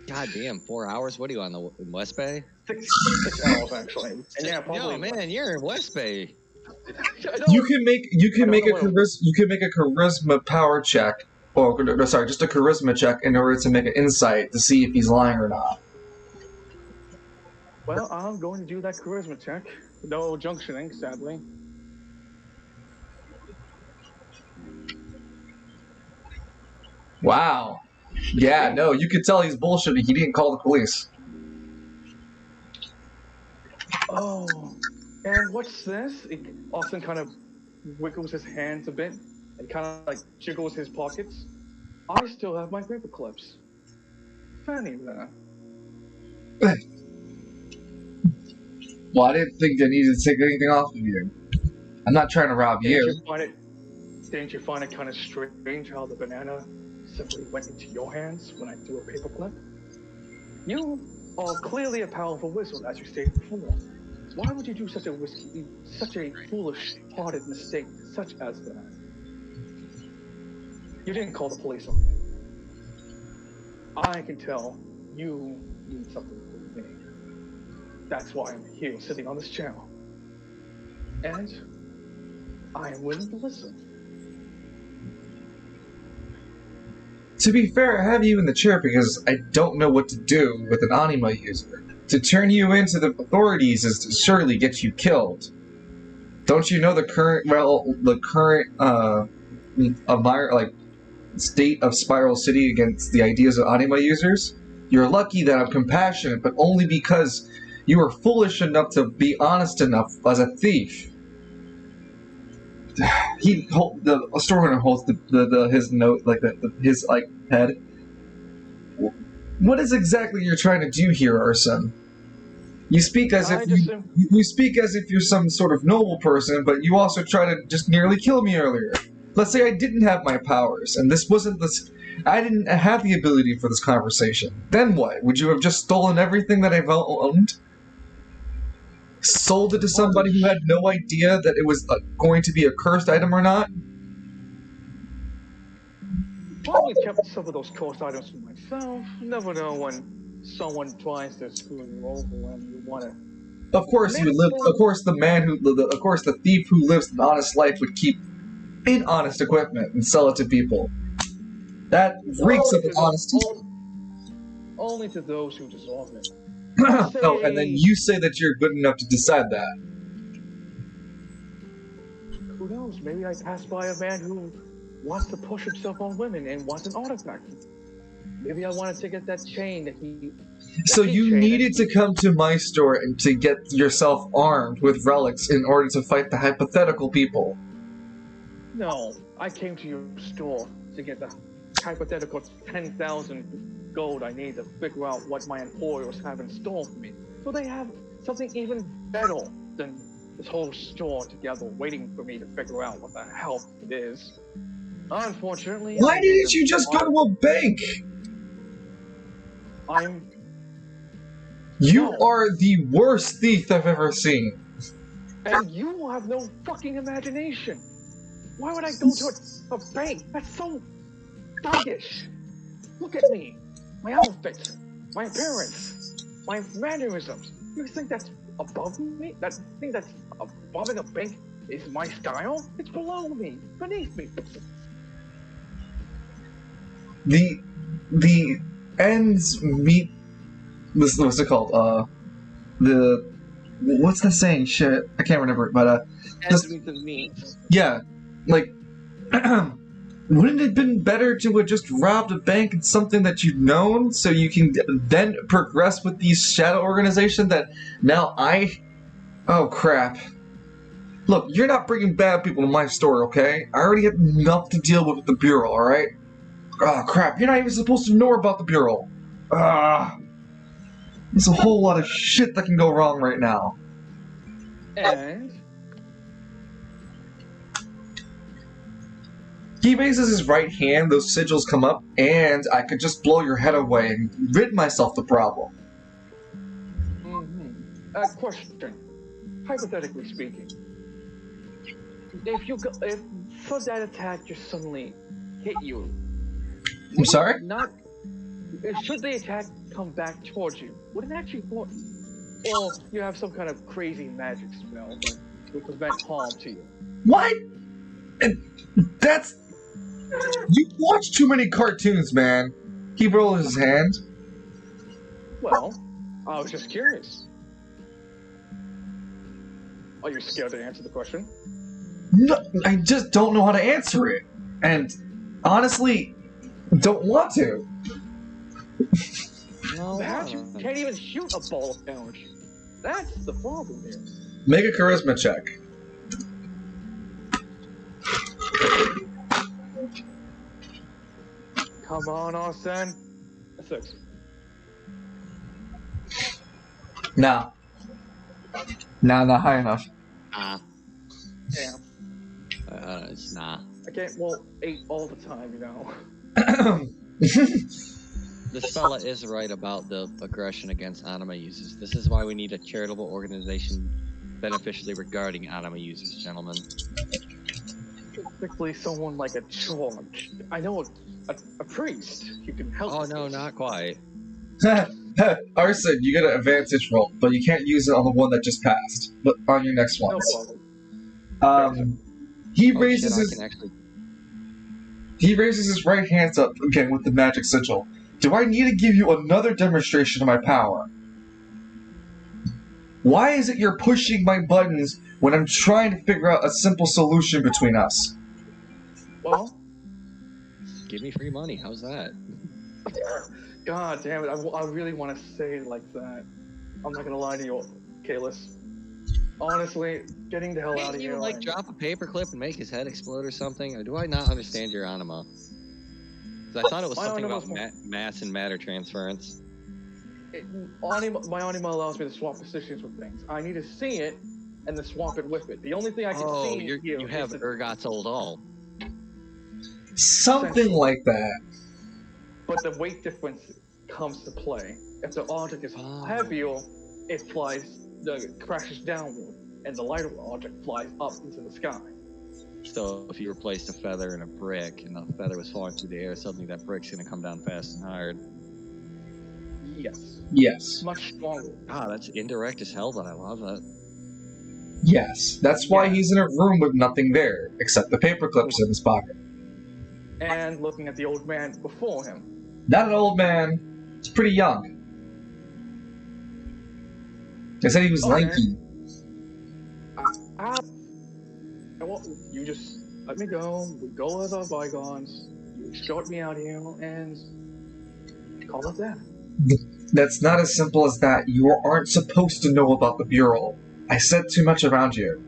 God damn, 4 hours? What are you on the West Bay? 6 hours actually. And yeah, probably. No, man, you're in West Bay. You can make a charisma power check, or no, sorry, just a charisma check in order to make an insight to see if he's lying or not. Well, I'm going to do that charisma check. No junctioning, sadly. Wow. Yeah, no, you could tell he's bullshitting. He didn't call the police. Oh, and what's this? Austin kind of wiggles his hands a bit and kind of like jiggles his pockets. I still have my paper clips. Fanny there. Well, I didn't think they needed to take anything off of you. I'm not trying to rob you. Didn't you find it kind of strange how the banana simply went into your hands when I threw a paperclip? You are clearly a powerful wizard, as you stated before. Why would you do such a foolish-hearted mistake such as that? You didn't call the police on me. I can tell you need something from me. That's why I'm here sitting on this chair. And I am willing to listen. To be fair, I have you in the chair because I don't know what to do with an anima user. To turn you into the authorities is to surely get you killed. Don't you know the current state of Spiral City against the ideas of anima users? You're lucky that I'm compassionate, but only because you were foolish enough to be honest enough as a thief. The store owner holds his note his head. What is exactly you're trying to do here, Arsene? You speak as if you speak as if you're some sort of noble person, but you also try to just nearly kill me earlier. Let's say I didn't have my powers, and I didn't have the ability for this conversation. Then what? Would you have just stolen everything that I've owned? Sold it to somebody who had no idea that it was going to be a cursed item or not? Probably kept some of those cursed items for myself. You never know when someone tries to screw you over and you want to. Of course, the thief who lives an honest life would keep honest equipment and sell it to people. That reeks of honesty. Only to those who deserve it. Oh, and then you say that you're good enough to decide that. Who knows? Maybe I passed by a man who wants to push himself on women and wants an artifact. Maybe I wanted to get that chain that he... So you needed to come to my store and to get yourself armed with relics in order to fight the hypothetical people. No, I came to your store to get the hypothetical 10,000 gold I need to figure out what my employers have in store for me. So they have something even better than this whole store together waiting for me to figure out what the hell it is. Unfortunately... Why didn't you just go to a bank? You are the worst thief I've ever seen. And you have no fucking imagination. Why would I go to a bank? That's so thuggish. Look at me. My outfit. My appearance. My mannerisms. You think that's above me? That thing that's above in a bank is my style? It's below me. Beneath me. The ends meet... What's it called? What's the saying? Shit. I can't remember it, but Ends meet the means. Yeah. Like... Wouldn't it have been better to have just robbed a bank and something that you've known so you can then progress with these shadow organizations that now Oh, crap. Look, you're not bringing bad people to my store, okay? I already have enough to deal with the Bureau, alright? Oh, crap. You're not even supposed to know about the Bureau. There's a whole lot of shit that can go wrong right now. And... He raises his right hand, those sigils come up, and I could just blow your head away and rid myself the problem. Question. Hypothetically speaking, if for that attack just suddenly hit you... I'm sorry? Should the attack come back towards you, would it actually work? Or you have some kind of crazy magic spell that would prevent harm to you? What? That's... You watch too many cartoons, man. He rolls his hand. Well, I was just curious. Are you scared to answer the question? No, I just don't know how to answer it. And honestly, don't want to. Perhaps you can't even shoot a ball of damage. That's the problem here. Make a charisma check. Come on, Arsene. A 6. No. No, not high enough. Nah. Damn. It's nah. I can't roll 8 all the time, you know. This fella is right about the aggression against anima users. This is why we need a charitable organization beneficially regarding anima users, gentlemen. Specifically, someone like a charge. I know a priest who can help. Oh with no, this. not quite. Arsene, you get an advantage roll, but you can't use it on the one that just passed. But on your next No ones. problem. He Oh raises shit, I his can actually. he raises his right hand up again with the magic sigil. Do I need to give you another demonstration of my power? Why is it you're pushing my buttons when I'm trying to figure out a simple solution between us? Well, Give me free money. How's that? God damn it! I really want to say it like that. I'm not gonna lie to you, Kalis. Honestly, getting the hell out Can't of you here. like drop a paperclip and make his head explode or something? Or do I not understand your anima? 'Cause I thought it was My something anima's about mass and matter transference. My anima allows me to swap positions with things. I need to see it and then swap it with it. The only thing I can Oh, see you have is Urgot's old all. Something like that. but the weight difference comes to play. If the object is heavier, it crashes downward, and the lighter object flies up into the sky. So if you replaced a feather and a brick, and the feather was falling through the air, suddenly that brick's gonna come down fast and hard. Yes. Yes. Much stronger. Ah, that's indirect as hell, but I love it. Yes. That's why Yeah. he's in a room with nothing there, except the paperclips in his pocket. And looking at the old man before him. Not an old man. He's pretty young. They said he was Okay. lanky. Well, you just let me go. We go as our bygones. You escort me out here and call it that. That's not as simple as that. You aren't supposed to know about the Bureau. I said too much around you.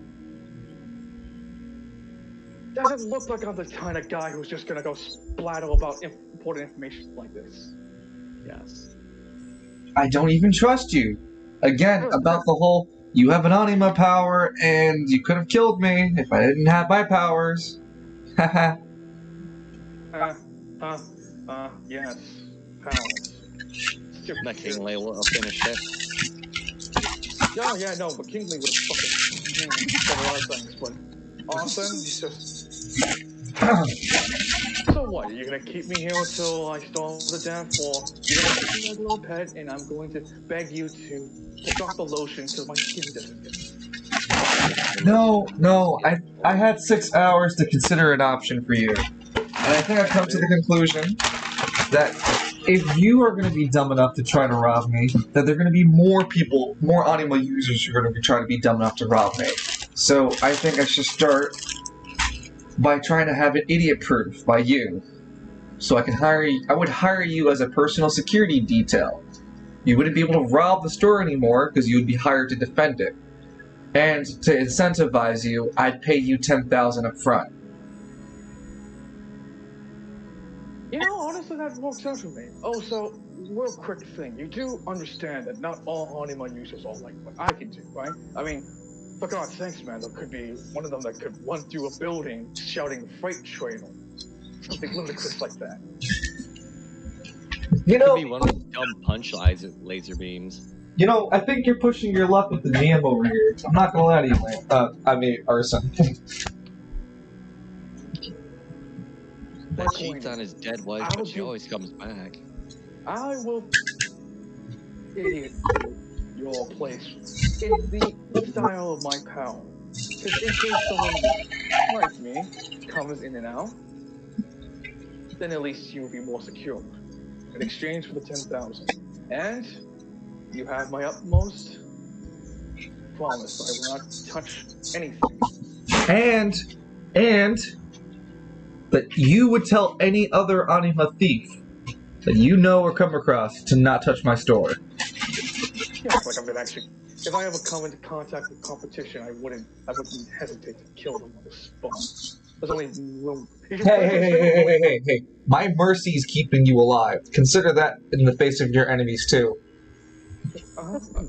Doesn't look like I'm the kind of guy who's just gonna go splatter about important information like this. Yes. I don't even trust you. Again, about the whole, you have an anima power, and you could have killed me if I didn't have my powers. Haha. Yes. Powers. That Kingsley will have finished it. Oh, yeah, no, but Kingsley would have fucking said a lot of things, but Arsene, he's just... So what, are you gonna keep me here until I starve to death, or you're gonna keep me like a little pet, and I'm going to beg you to drop the lotion so my skin doesn't get... No, I had 6 hours to consider an option for you. And I think I've come to the conclusion that if you are going to be dumb enough to try to rob me, that there are going to be more people, more anima users who are going to be trying to be dumb enough to rob me. So I think I should start by trying to have it idiot-proof by you. So I would hire you as a personal security detail. You wouldn't be able to rob the store anymore because you would be hired to defend it. And to incentivize you, I'd pay you $10,000 up front. You know, honestly, that works out for me. Oh, so, real quick thing. You do understand that not all anima users are like what I can do, right? I mean, for God's sakes, man, there could be one of them that could run through a building shouting freight train or something ludicrous like that. You Could know, be one of the dumb punch laser beams. I think you're pushing your luck with the GM over here. I'm not gonna lie to you, Arsene. That cheats on his dead wife, but she always comes back. I will idiot your place in the style of my power. Because in case someone like me comes in and out, then at least you will be more secure. In exchange for the 10,000. And you have my utmost promise. I will not touch anything. And that you would tell any other anima thief that you know or come across to not touch my store. Yeah, like I'm gonna actually. If I ever come into contact with competition, I wouldn't hesitate to kill them on the spot. There's only room. Hey. My mercy is keeping you alive. Consider that in the face of your enemies, too.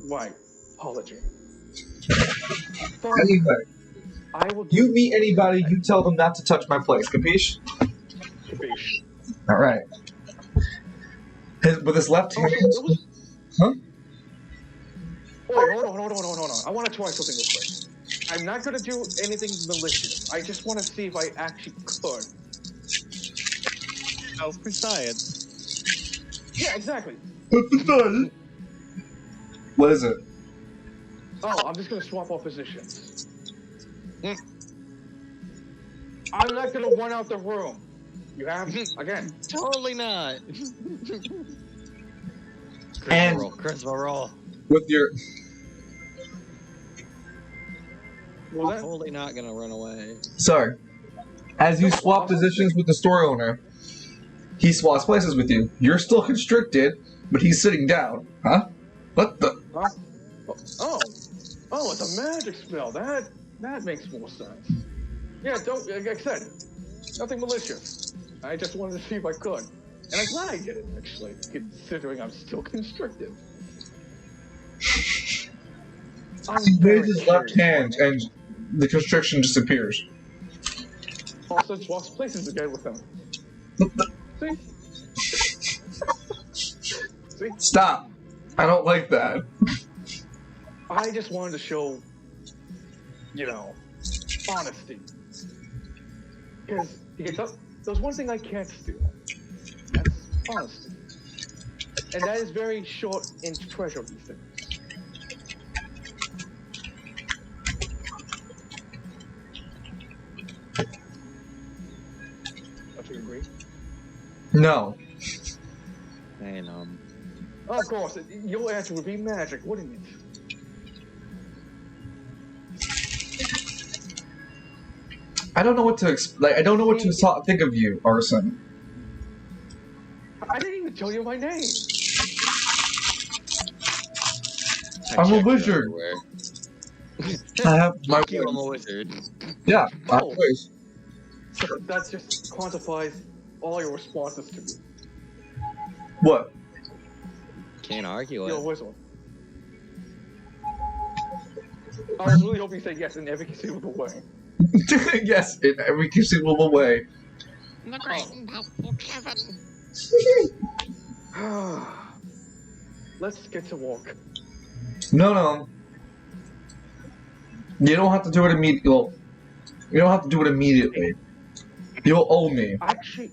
Right. Apology. Anyway, I will you meet anybody, you tell them not to touch my place, capiche? Capiche. All right. With his left hand. Huh? Wait, hold on. I want to try something real quick. I'm not going to do anything malicious. I just want to see if I actually could. Oh, for science. Yeah, exactly. What is it? Oh, I'm just going to swap our positions. I'm not going to run out the room. You have? Again. Totally not. And Charisma roll. with your Totally not gonna run away. sorry, as you swap positions with the store owner, he swaps places with you. You're still constricted, but he's sitting down. Huh? What the? Huh? Oh, it's a magic spell. That makes more sense. Yeah, don't. Like I said, nothing malicious. I just wanted to see if I could, and I'm glad I did it. Actually, considering I'm still constricted. He raises his left hand, and the constriction disappears. Also swaps places again with him. See? Stop! I don't like that. I just wanted to show, honesty. Because there's one thing I can't steal. That's honesty. And that is very short in treasure these things. Don't you agree? No. And Of course, your answer would be magic, wouldn't it? I don't know what to I don't know what to think of you, Arsene. I didn't even tell you my name. I'm a wizard. I have my Fuck you, I'm a wizard. Yeah, my Oh. voice. So that just quantifies all your responses to me. What? Can't argue You're a it. wizard. I was really hoping you said yes in every conceivable way. Yes, in every conceivable way. The great and powerful Kevin. Let's get to work. No. You don't have to do it immediately. Well, you don't have to do it immediately. You'll owe me. Actually,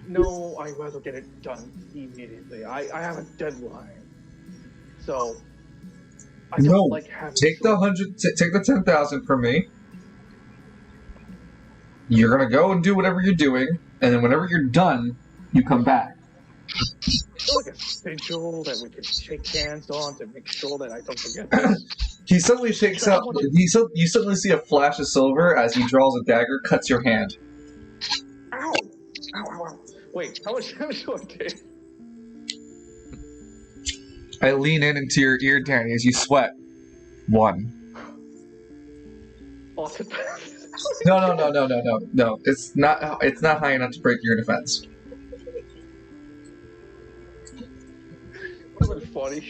no, I'd rather get it done immediately. I have a deadline. So, I don't No, like having take the 100. Take the 10,000 from me. You're gonna go and do whatever you're doing, and then whenever you're done, you come back. like a sigil that we can shake hands on to make sure that I don't forget this. He suddenly shakes out. You suddenly see a flash of silver as he draws a dagger, cuts your hand. Ow! Ow. Wait, how much do I take? I lean in into your ear, Danny, as you sweat. 1. Awesome. No. It's not high enough to break your defense. That was funny.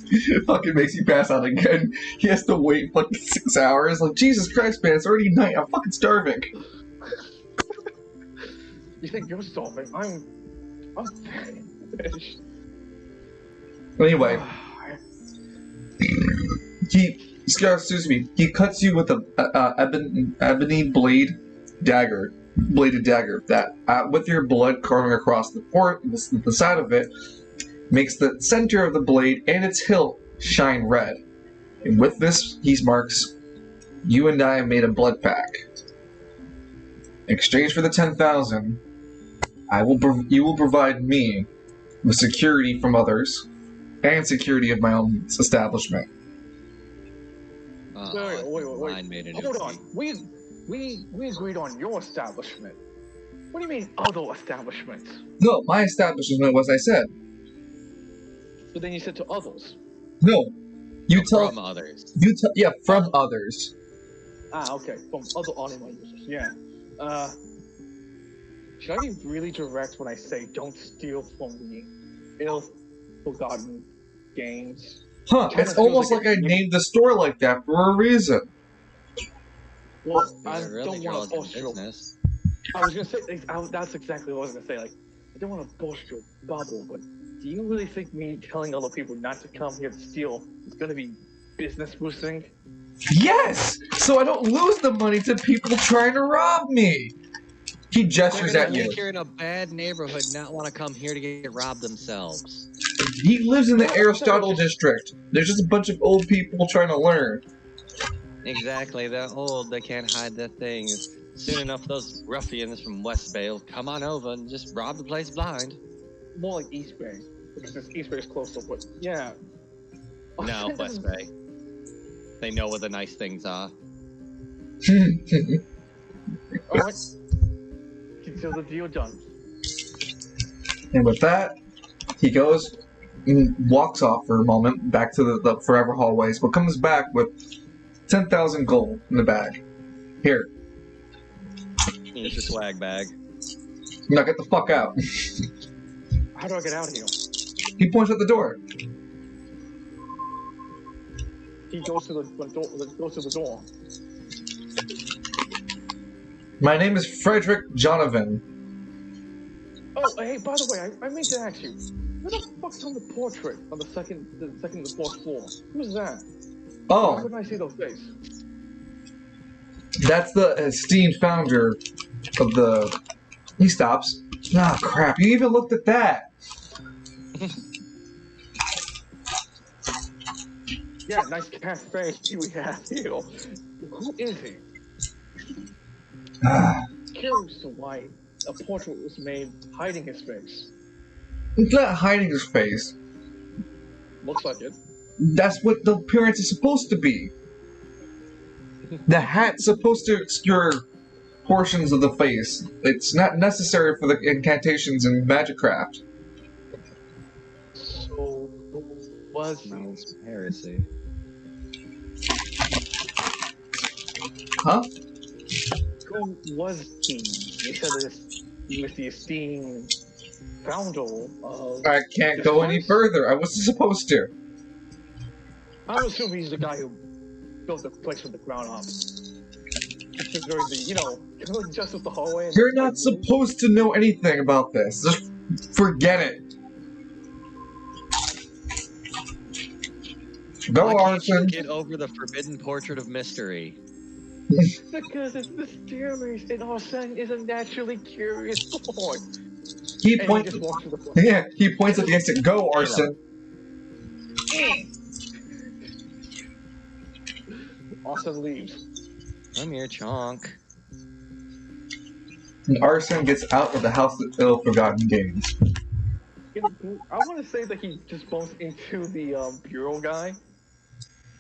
It fucking makes you pass out again. He has to wait fucking 6 hours. Like, Jesus Christ, man, it's already night. I'm fucking starving. You think you're starving? I'm finished. Anyway, he cuts you with a ebony bladed dagger that, with your blood curling across the side of it, makes the center of the blade and its hilt shine red. And with this, he marks, you and I have made a blood pact. In exchange for the 10,000, you will provide me with security from others and security of my own establishment. Wait. Mine made it Hold on. We agreed on your establishment. What do you mean other establishments? No, my establishment was I said. But then you said to others. No, from others. From others. Ah, okay. From other anime users. Yeah. Should I be really direct when I say don't steal from the ill-forgotten games? Huh, it's almost like I named the store like that for a reason. Well, They're I really don't want to draws in force you. business. I was gonna say that's exactly what I was gonna say. Like, I don't want to burst your bubble, but do you really think me telling other people not to come here to steal is gonna be business boosting? Yes! So I don't lose the money to people trying to rob me! He They're gestures gonna at you. think you're in a bad neighborhood, not want to come here to get robbed themselves. He lives in the Aristotle district. There's just a bunch of old people trying to learn. Exactly, they're old, they can't hide their things. Soon enough, those ruffians from West Bay will come on over and just rob the place blind. More like East Bay, because East Bay is closer. But yeah. No, West Bay. They know where the nice things are. Alright. Consider the deal done. And with that, he goes and walks off for a moment back to the forever hallways, but comes back with 10,000 gold in the bag. Here. Here's your swag bag. Now get the fuck out. How do I get out of here? He points at the door. He goes to the door. My name is Frederick Jonovan. Oh, hey, by the way, I meant to ask you, who the fuck's on the portrait on the fourth floor? Who's that? Why Oh, couldn't I see the face? that's the esteemed founder of the... He stops. Ah, crap, you even looked at that. Yeah, nice cafe we have here. Who is he? Curious to why a portrait was made hiding his face. He's not hiding his face. Looks like it. That's what the appearance is supposed to be. The hat's supposed to obscure portions of the face. It's not necessary for the incantations in Magicraft. So, who was he? Smells heresy. Huh? Who was he? You said he was the esteemed founder of... I can't go any further. I wasn't supposed to. I'm assuming he's the guy who built the place from the ground up. Considering the, just with the hallway. And You're not supposed to know anything about this. Just forget it. Go, Why can't you Arsene. get over the forbidden portrait of mystery? Because it's mysterious, and Arsene is a naturally curious boy. He And he points. just walks to the front. Yeah, he points at the exit. Go, Arsene. Arsene leaves. Come here, chonk. And Arsene gets out of the House of Ill-Forgotten Games. I want to say that he just bumps into the bureau guy.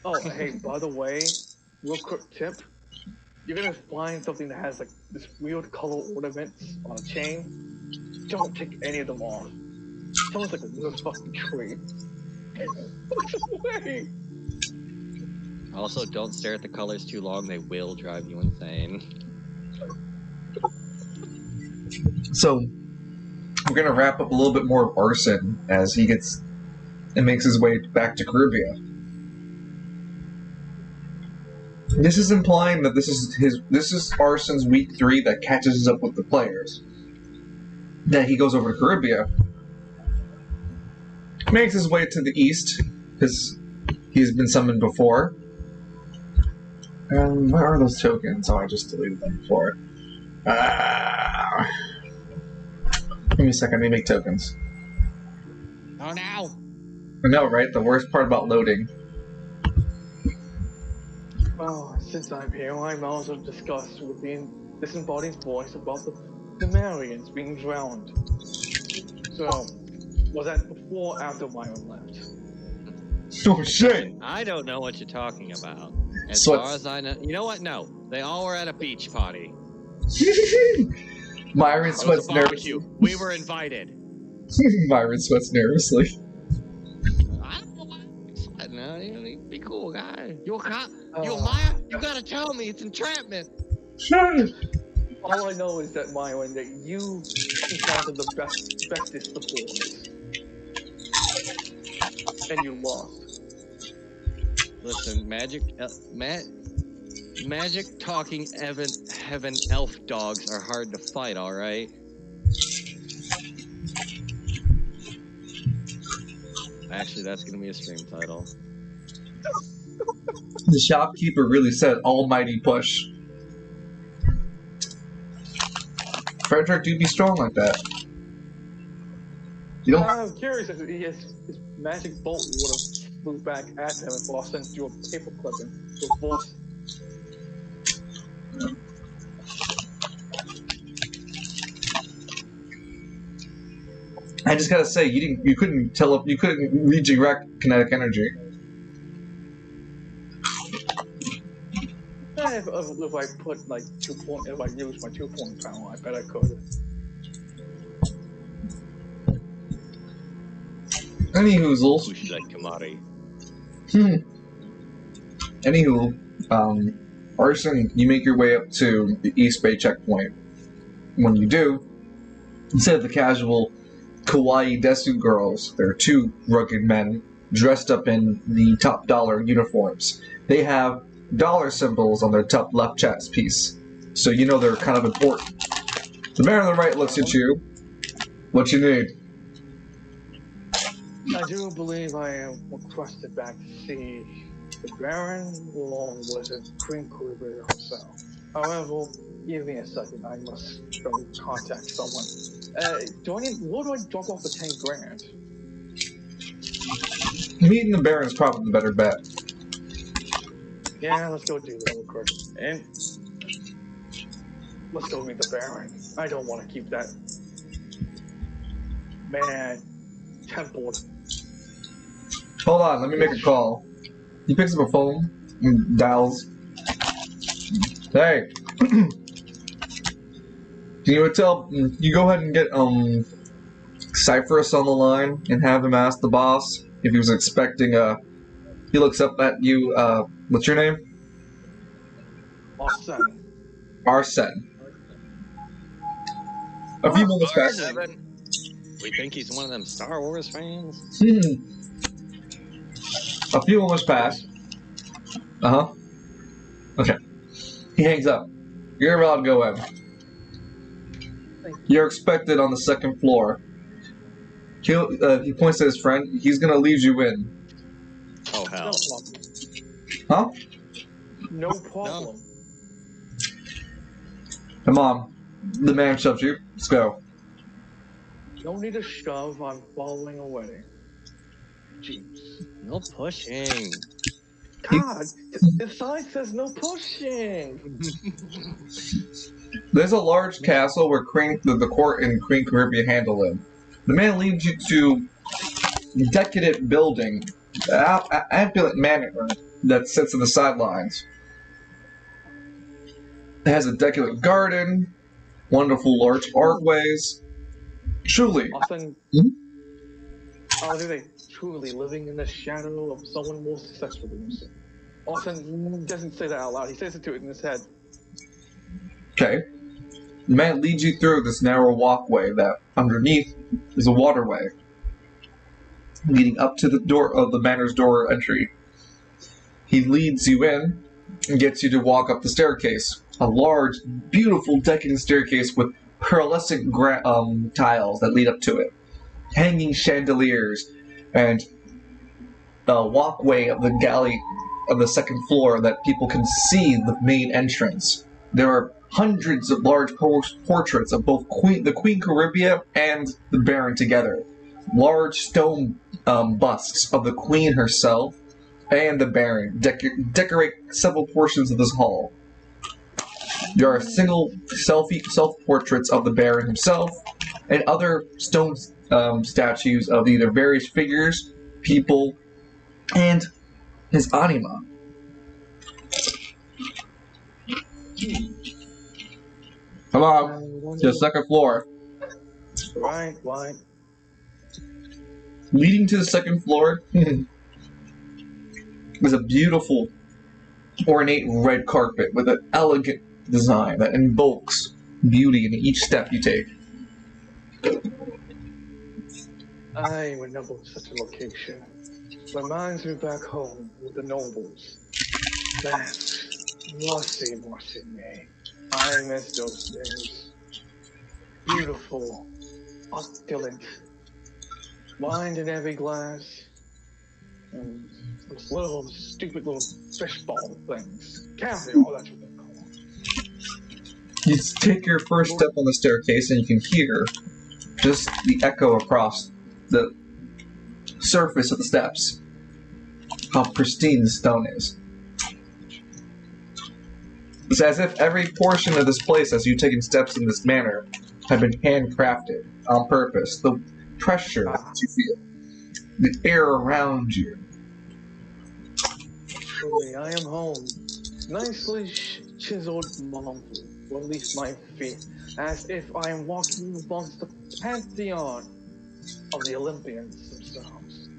Oh, hey, by the way, real quick tip. You're gonna find something that has like this weird color ornaments on a chain. Don't take any of them off. Sounds like a real fucking tree. Walks away. Also, don't stare at the colors too long, they will drive you insane. So, we're gonna wrap up a little bit more of Arsene as he gets and makes his way back to Caribia. This is implying that this is Arsene's week 3 that catches up with the players. Then he goes over to Caribia, makes his way to the east because he's been summoned before. Where are those tokens? Oh, I just deleted them before. Give me a second, let me make tokens. Oh no! I know, right? The worst part about loading. Well, since I'm here, I might as well discuss with the disembodied voice about the Marians being drowned. So, was that before or after Myron left? Oh shit! I don't know what you're talking about. As So far as I know, you know what? No, they all were at a beach party. Myron It was sweats a barbecue. nervously. We were invited. Myron sweats nervously. I don't know why. No, you be cool, guy. You a cop? You a Oh. Maya? You gotta tell me. It's entrapment. All I know is that Myron, that you encountered the bestest of boys. And you lost. Listen, magic talking Evan heaven elf dogs are hard to fight, alright? Actually, that's gonna be a stream title. The shopkeeper really said almighty push. Frederick do be strong like that. You don't I'm curious if his magic bolt would have flew back at him if Boston threw a paper clip into his voice. I just gotta say, you couldn't redirect kinetic energy. If I put like if I use my 2-point power, I bet I could. Anywhoozles. Kushida Kamari. Anywho, Arsene, you make your way up to the East Bay checkpoint. When you do, instead of the casual kawaii desu girls, there are two rugged men dressed up in the top dollar uniforms. They have dollar symbols on their top left chest piece, so you know they're kind of important. The man on the right looks at you. What you need? I do believe I am requested back to see the Baron along with the Queen Cougar herself. However, give me a second. I must go contact someone. Where do I drop off the 10 grand? Meeting the Baron is probably the better bet. Yeah, let's go do that real quick. And let's go meet the Baron. I don't want to keep that man templed. Hold on, let me make a call. He picks up a phone and dials. Hey. Can you go ahead and get Cypherus on the line and have him ask the boss if he was expecting he looks up at you, what's your name? Arsene. Arsene. A few moments back. We think he's one of them Star Wars fans? A few moments pass. Uh-huh. Okay. He hangs up. You're allowed to go in. You're expected on the second floor. He points to his friend. He's gonna lead you in. Oh, hell. Huh? No problem. Come on. The man shoves you. Let's go. Don't need a shove. I'm following away. Jeez. No pushing. God, the sign says no pushing. There's a large castle where the court and Queen Caribbean handle it. The man leads you to a decadent building, opulent manor that sits on the sidelines. It has a decadent garden, wonderful large archways. Truly. Often, how do they truly living in the shadow of someone more successful than himself? Often doesn't say that out loud. He says it to it in his head. Okay. The man leads you through this narrow walkway that underneath is a waterway leading up to the door of the manor's door entry. He leads you in and gets you to walk up the staircase. A large, beautiful, decadent staircase with pearlescent tiles that lead up to it. Hanging chandeliers and a walkway of the galley of the second floor that people can see the main entrance. There are hundreds of large portraits of both the Queen Caribbean and the Baron together. Large stone busts of the Queen herself and the Baron decorate several portions of this hall. There are single self-portraits of the Baron himself and other stone statues of either various figures, people, and his anima. Come on, to the second floor. Right. Leading to the second floor is a beautiful, ornate red carpet with an elegant design that invokes beauty in each step you take. I remember such a location. Reminds me back home with the nobles. That's mercy me. I miss those days. Beautiful, opulent, wine in every glass, and those little stupid little fishball things. Caviar, that's what they're called. You take your first step on the staircase and you can hear just the echo across the surface of the steps. How pristine the stone is. It's as if every portion of this place, as you've taken steps in this manner, have been handcrafted on purpose. The pressure that you feel, the air around you. Truly, I am home. Nicely chiseled marble, or at least my feet, as if I am walking amongst the pantheon of the Olympians themselves.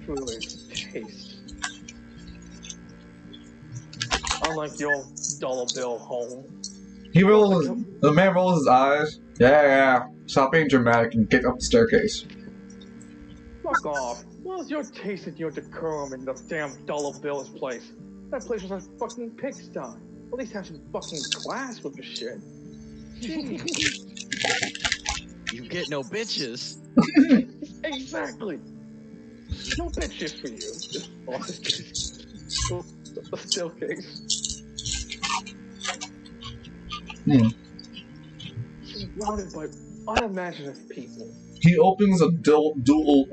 Truly, it's a taste. Unlike your dollar bill home. The man rolls his eyes. Yeah. Stop being dramatic and get up the staircase. Fuck off. Where's your taste and your decorum in the damn dollar bill's place? That place was a fucking pigsty. At least have some fucking class with the shit. You get no bitches. Exactly. No bitches for you. Just a staircase. Surrounded by unimaginative people. He opens a dual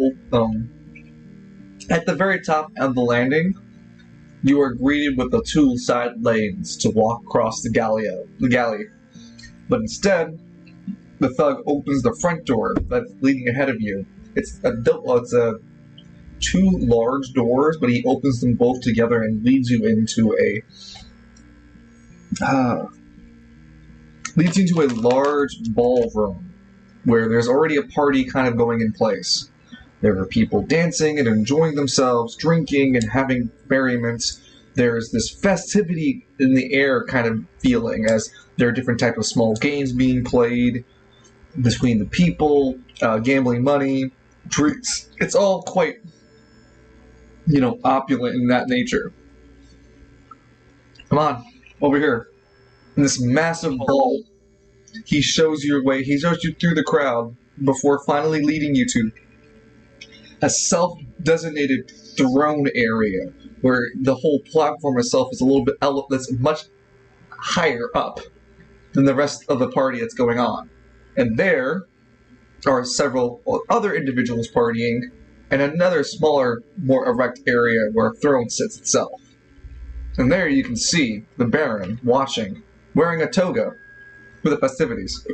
at the very top of the landing, you are greeted with the two side lanes to walk across the galley. But instead, the thug opens the front door that's leading ahead of you. It's two large doors, but he opens them both together and leads you into a large ballroom where there's already a party kind of going in place. There are people dancing and enjoying themselves, drinking and having merriment. There's this festivity in the air kind of feeling as there are different types of small games being played between the people, gambling money, drinks. It's all quite, opulent in that nature. Come on, over here. In this massive ball, he shows you your way. He shows you through the crowd before finally leading you to a self-designated throne area where the whole platform itself is a little bit that's much higher up than the rest of the party that's going on. And there are several other individuals partying and another smaller, more erect area where a throne sits itself. And there you can see the Baron watching, wearing a toga for the festivities.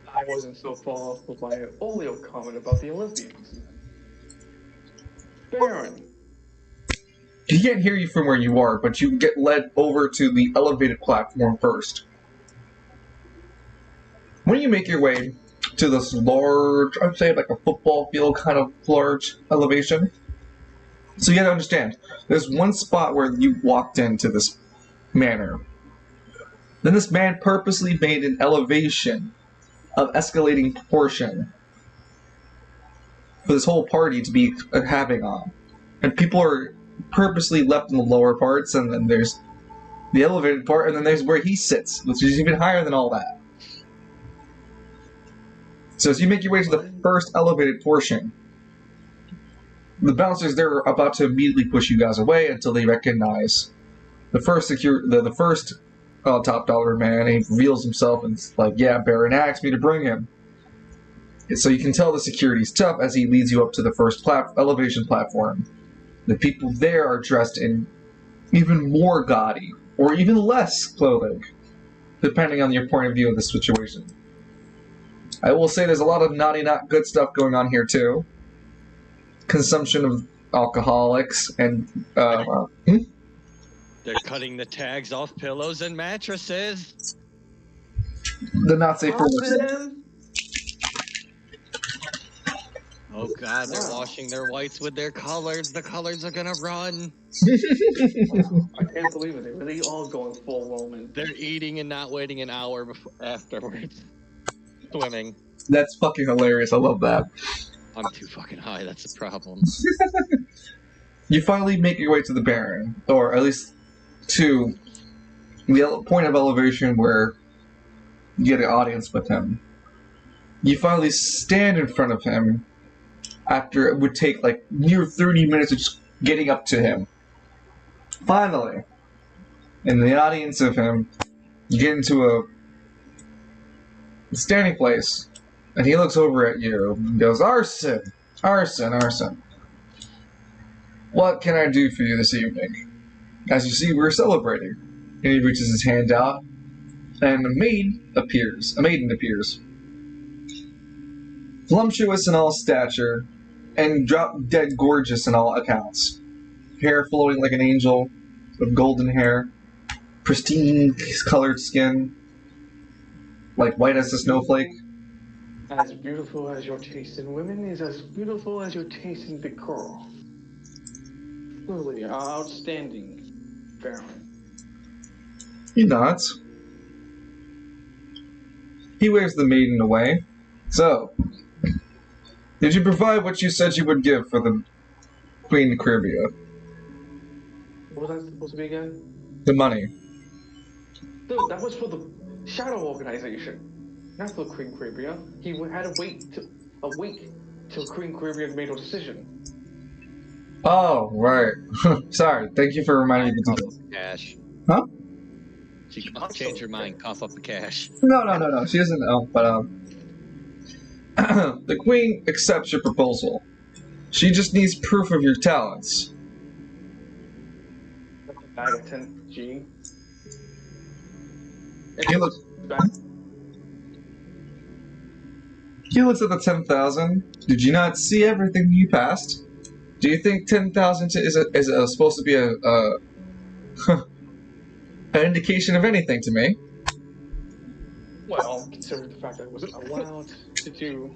I wasn't so far off with my Olio comment about the Olympians. Baron. He can't hear you from where you are, but you get led over to the elevated platform first. When you make your way to this large, I'd say like a football field kind of large elevation, so you gotta understand, there's one spot where you walked into this manor. Then this man purposely made an elevation of escalating proportion for this whole party to be having on. And people are purposely left in the lower parts, and then there's the elevated part, and then there's where he sits, which is even higher than all that. So as you make your way to the first elevated portion, the bouncers there are about to immediately push you guys away until they recognize the first top dollar man, and he reveals himself and it's like, yeah, Baron asked me to bring him. And so you can tell the security's tough as he leads you up to the first elevation platform. The people there are dressed in even more gaudy, or even less clothing, depending on your point of view of the situation. I will say there's a lot of naughty, not good stuff going on here too. Consumption of alcoholics and They're cutting the tags off pillows and mattresses. the not safe for work. Oh god, they're washing their whites with their colors. The colors are gonna run. I can't believe it. They're really all going full Roman. They're eating and not waiting an hour afterwards. Swimming. That's fucking hilarious. I love that. I'm too fucking high, that's the problem. You finally make your way to the Baron, or at least to the point of elevation where you get an audience with him. You finally stand in front of him after it would take like near 30 minutes of just getting up to him. Finally, in the audience of him, you get into a standing place, and he looks over at you and goes, Arsene! Arsene, Arsene. What can I do for you this evening? As you see, we're celebrating. And he reaches his hand out, and a maiden appears. Voluptuous in all stature, and drop dead gorgeous in all accounts. Hair flowing like an angel, with golden hair, pristine colored skin, like white as a snowflake. As beautiful as your taste in women is as beautiful as your taste in decor. Truly outstanding, Baron. He nods. He waves the maiden away. So, did you provide what you said you would give for the Queen of Caribia? What was that supposed to be again? The money. Dude, that was for the Shadow Organization, not for Queen Caribia. He had to wait a week till Queen Caribia made a decision. Oh, right. Sorry. Thank you for reminding me. Cough up the cash. Huh? She can change her mind. Cough up the cash. No. She doesn't know. But the Queen accepts your proposal. She just needs proof of your talents. Bag of 10G. He looks at the 10,000. Did you not see everything you passed? Do you think 10,000 is supposed to be a an indication of anything to me? Well, considering the fact that I wasn't allowed to do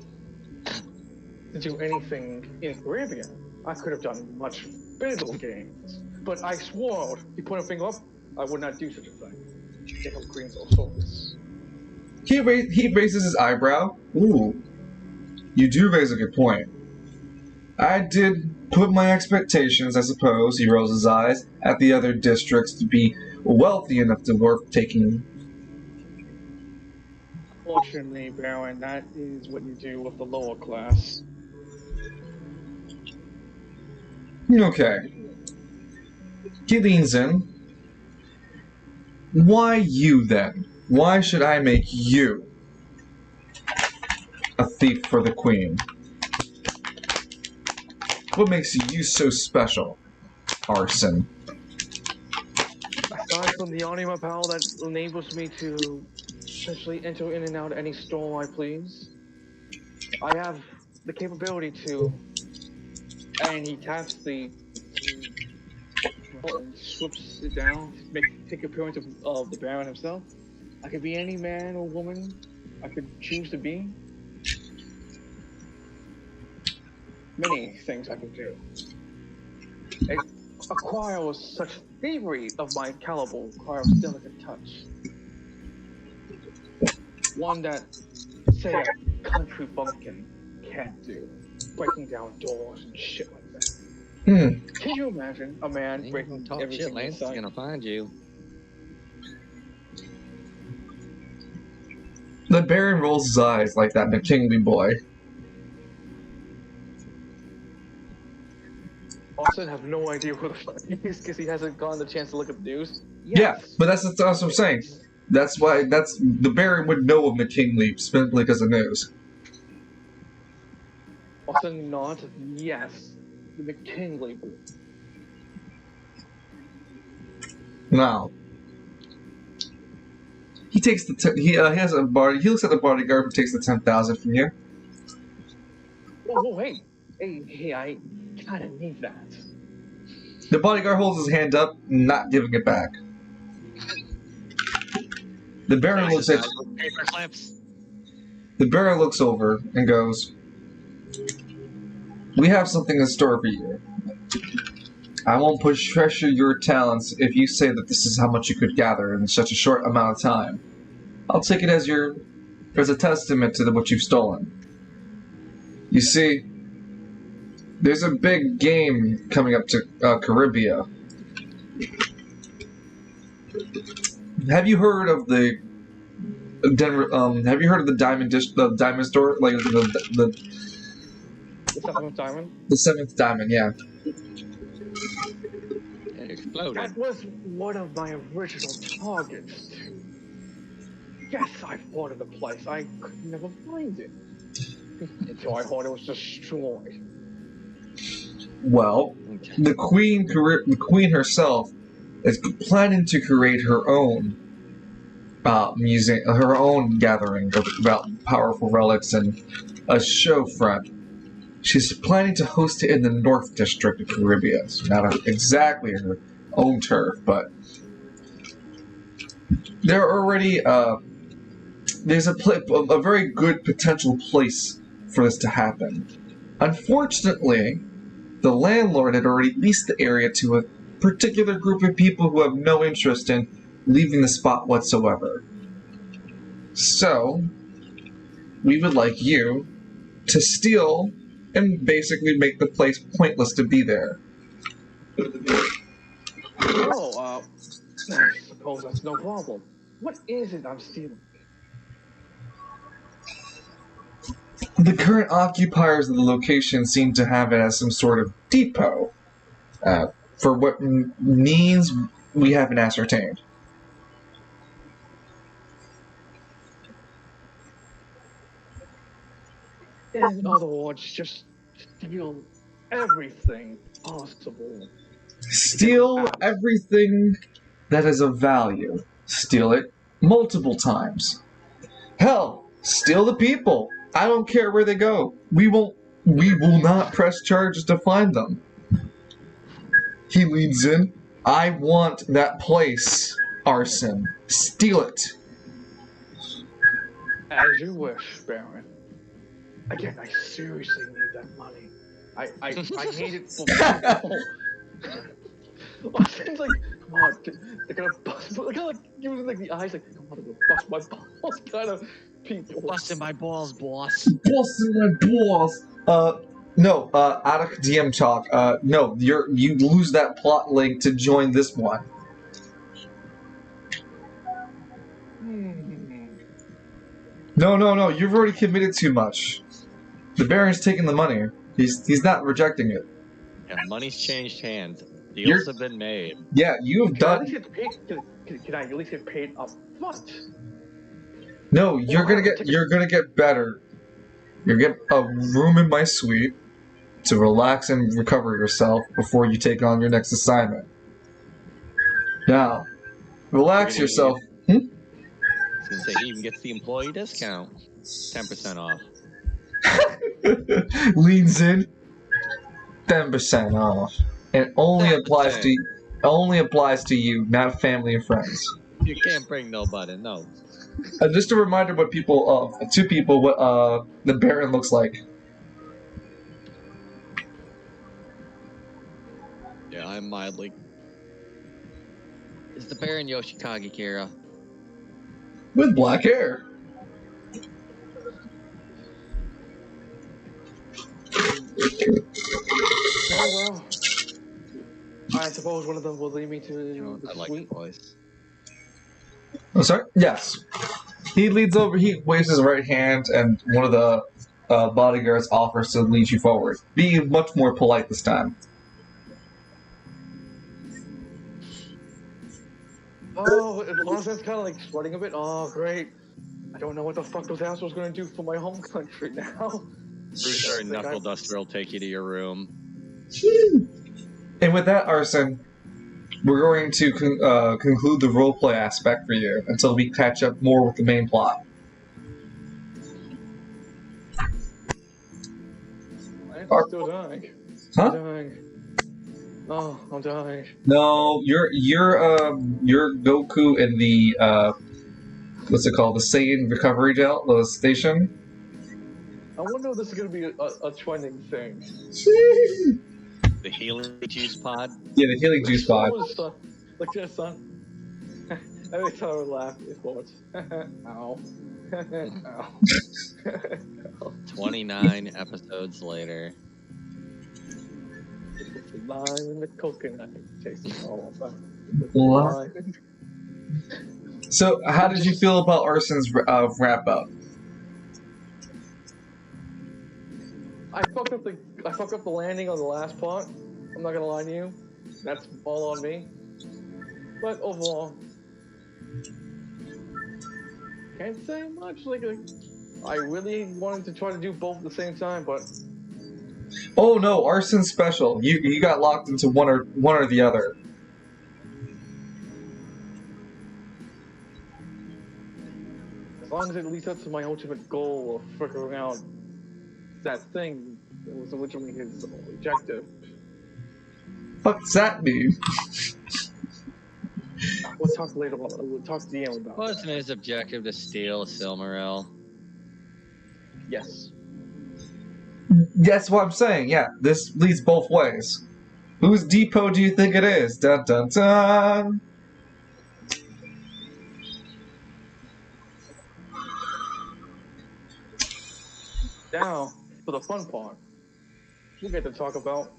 anything in Caribbean, I could have done much better games. But I swore, he put a finger up, I would not do such a thing. Take up Queen's souls. He raises his eyebrow. Ooh, you do raise a good point. I did put my expectations, I suppose, he rolls his eyes, at the other districts to be wealthy enough to worth taking. Fortunately, Baron, that is what you do with the lower class. Okay. He leans in. Why you, then? Why should I make you a thief for the Queen? What makes you so special, Arsene? Aside from the anima power that enables me to essentially enter in and out any store I please, I have the capability to, and he taps the and swoops it down, take appearance of the Baron himself. I could be any man or woman I could choose to be. Many things I could do. Acquire such thievery of my caliber requires delicate touch. One that, say, a country bumpkin can't do. Breaking down doors and shit like that. Can you imagine a man breaking Talk everything shit, Lance is inside? gonna find you. The Baron rolls his eyes like that McKinley boy. Austin have no idea who the fuck he is because he hasn't gotten the chance to look at the news. Yeah, but that's what I'm saying. That's why the Baron would know of McKinley simply because of news. Austin not yes. The McKinley group. Now, he takes the he has a body. He looks at the bodyguard who takes the 10,000 from you. Oh, hey, I kind of need that. The bodyguard holds his hand up, not giving it back. The Baron looks at paper clips. the Baron looks over and goes, "We have something in store for you. I won't pressure your talents if you say that this is how much you could gather in such a short amount of time. I'll take it as a testament to what you've stolen. You see, there's a big game coming up to Caribia. Have you heard of the Denver? Have you heard of the the diamond store, like The seventh diamond. the seventh diamond? Yeah. It exploded. That was one of my original targets too. Yes, I thought of the place. I could never find it until I heard it was destroyed. Well, Okay. the queen herself is planning to create her own museum, her own gathering about powerful relics and a show front. She's planning to host it in the North District of Caribbean. So not exactly her own turf, but there are already there's a very good potential place for this to happen. Unfortunately, the landlord had already leased the area to a particular group of people who have no interest in leaving the spot whatsoever. So, we would like you to steal and basically make the place pointless to be there. Oh, I suppose that's no problem. What is it I'm stealing? The current occupiers of the location seem to have it as some sort of depot, for what means we haven't ascertained. In other words, just steal everything possible. Steal everything that is of value. Steal it multiple times. Hell, steal the people. I don't care where they go. We will not press charges to find them. He leans in. I want that place, Arsene. Steal it. As you wish, Baron. Again, I seriously need that money. I need it for Austin's like, come on, they're gonna bust. Look how like using like the eyes, like, come on, they're gonna bust my balls, kind of people. Busting my balls, boss. Busting my balls. No. Out of DM talk. No. You lose that plot link to join this one. No. You've already committed too much. The Baron's taking the money. He's not rejecting it. Yeah, money's changed hands. Deals have been made. Yeah, you have done. Can I at least get paid up front? No, you're gonna get better. You get a room in my suite to relax and recover yourself before you take on your next assignment. Now, relax yourself. I was gonna say he even gets the employee discount, 10% off. Leans in, 10% off. It only applies to you, not family and friends. You can't bring nobody, no. Just a reminder what two people what the Baron looks like. Yeah, I'm mildly. Is the Baron Yoshikage Kira? With black hair. Oh well. I suppose one of them will lead me to the I like suite. the voice. I'm sorry? Yes. He leads over, he waves his right hand, and one of the bodyguards offers to lead you forward. Be much more polite this time. Oh, Lawson's kind of like sweating a bit. Oh, great. I don't know what the fuck those assholes going to do for my home country now. Pretty sure Knuckle Duster will take you to your room. And with that, Arsene, we're going to conclude the roleplay aspect for you until we catch up more with the main plot. I'm still dying. Huh? I'm dying. Oh, I'm dying. No, you're Goku in the what's it called? The Saiyan recovery station. I wonder if this is going to be a trending thing. The healing juice pod. Yeah, the healing juice pod. Look at son. Every time I laugh, it goes, ow. Ow. 29 episodes later. It's the lime and the coconut. Tastes all about Lime. So, how did you feel about Arsene's wrap up? I fucked up the landing on the last part. I'm not gonna lie to you. That's all on me. But overall, can't say much. I really wanted to try to do both at the same time, but Oh no, Arsene's special. You got locked into one or the other. as long as it leads up to my ultimate goal of figuring out that thing that was originally his objective. Fuck's that mean? We'll talk later about it. We'll talk to DM about it. Wasn't his objective to steal Silmaril? Yes. That's what I'm saying. Yeah, this leads both ways. Whose depot do you think it is? Dun dun dun. Now, for the fun part, we get to talk about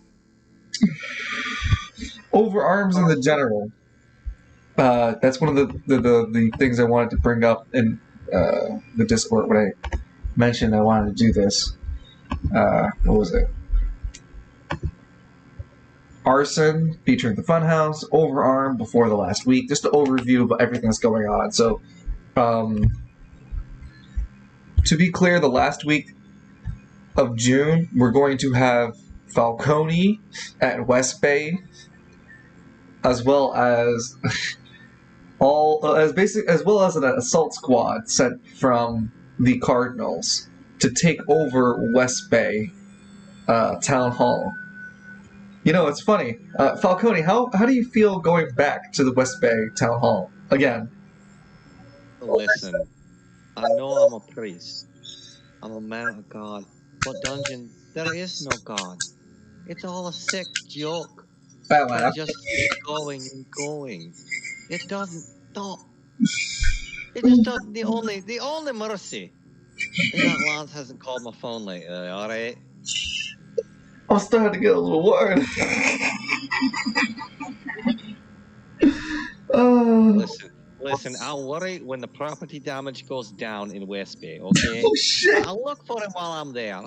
Overarms in the general. That's one of the things I wanted to bring up in the Discord when I mentioned I wanted to do this. What was it? Arsene featuring the Funhouse, Overarm before the last week, just an overview of everything that's going on. So, to be clear, the last week of June, we're going to have Falcone at West Bay, as well as as well as an assault squad sent from the Cardinals to take over West Bay Town Hall. You know, it's funny. Falcone, how do you feel going back to the West Bay Town Hall again? Listen, I know I'm a priest. I'm a man of God. But dungeon, there is no God. It's all a sick joke. It just keeps going and going. It doesn't stop. It just doesn't. The only mercy is that Lance hasn't called my phone lately. All right. I'm starting to get a little worried. Listen. I'll worry when the property damage goes down in West Bay. Okay. Oh shit! I'll look for him while I'm there.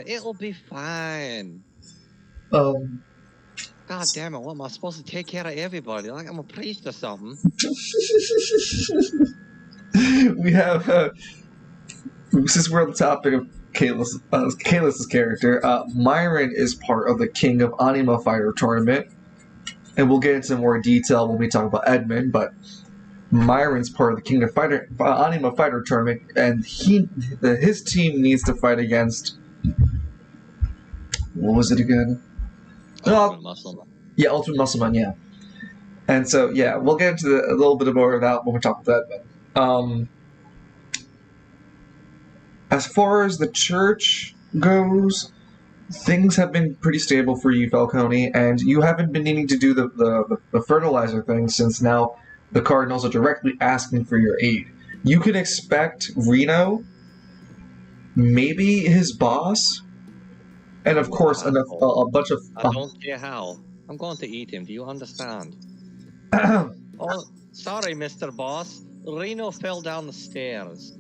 It'll be fine. God damn it! What am I supposed to take care of everybody? Like I'm a priest or something? We have since we're on the topic of Kaelus's character, Myron is part of the King of Anima Fighter tournament, and we'll get into more detail when we talk about Edmund. But Myron's part of the King of Anima Fighter tournament, and his team needs to fight against what was it again? Ultimate Muscleman. Yeah, Ultimate Muscleman. Yeah, and so yeah, we'll get into a little bit more of that when we talk about Edmund. As far as the church goes, things have been pretty stable for you, Falcone, and you haven't been needing to do the fertilizer thing since now the Cardinals are directly asking for your aid. You can expect Reno, maybe his boss, and of course a bunch of... I don't care how. I'm going to eat him. Do you understand? Oh, sorry, Mr. Boss. Reno fell down the stairs.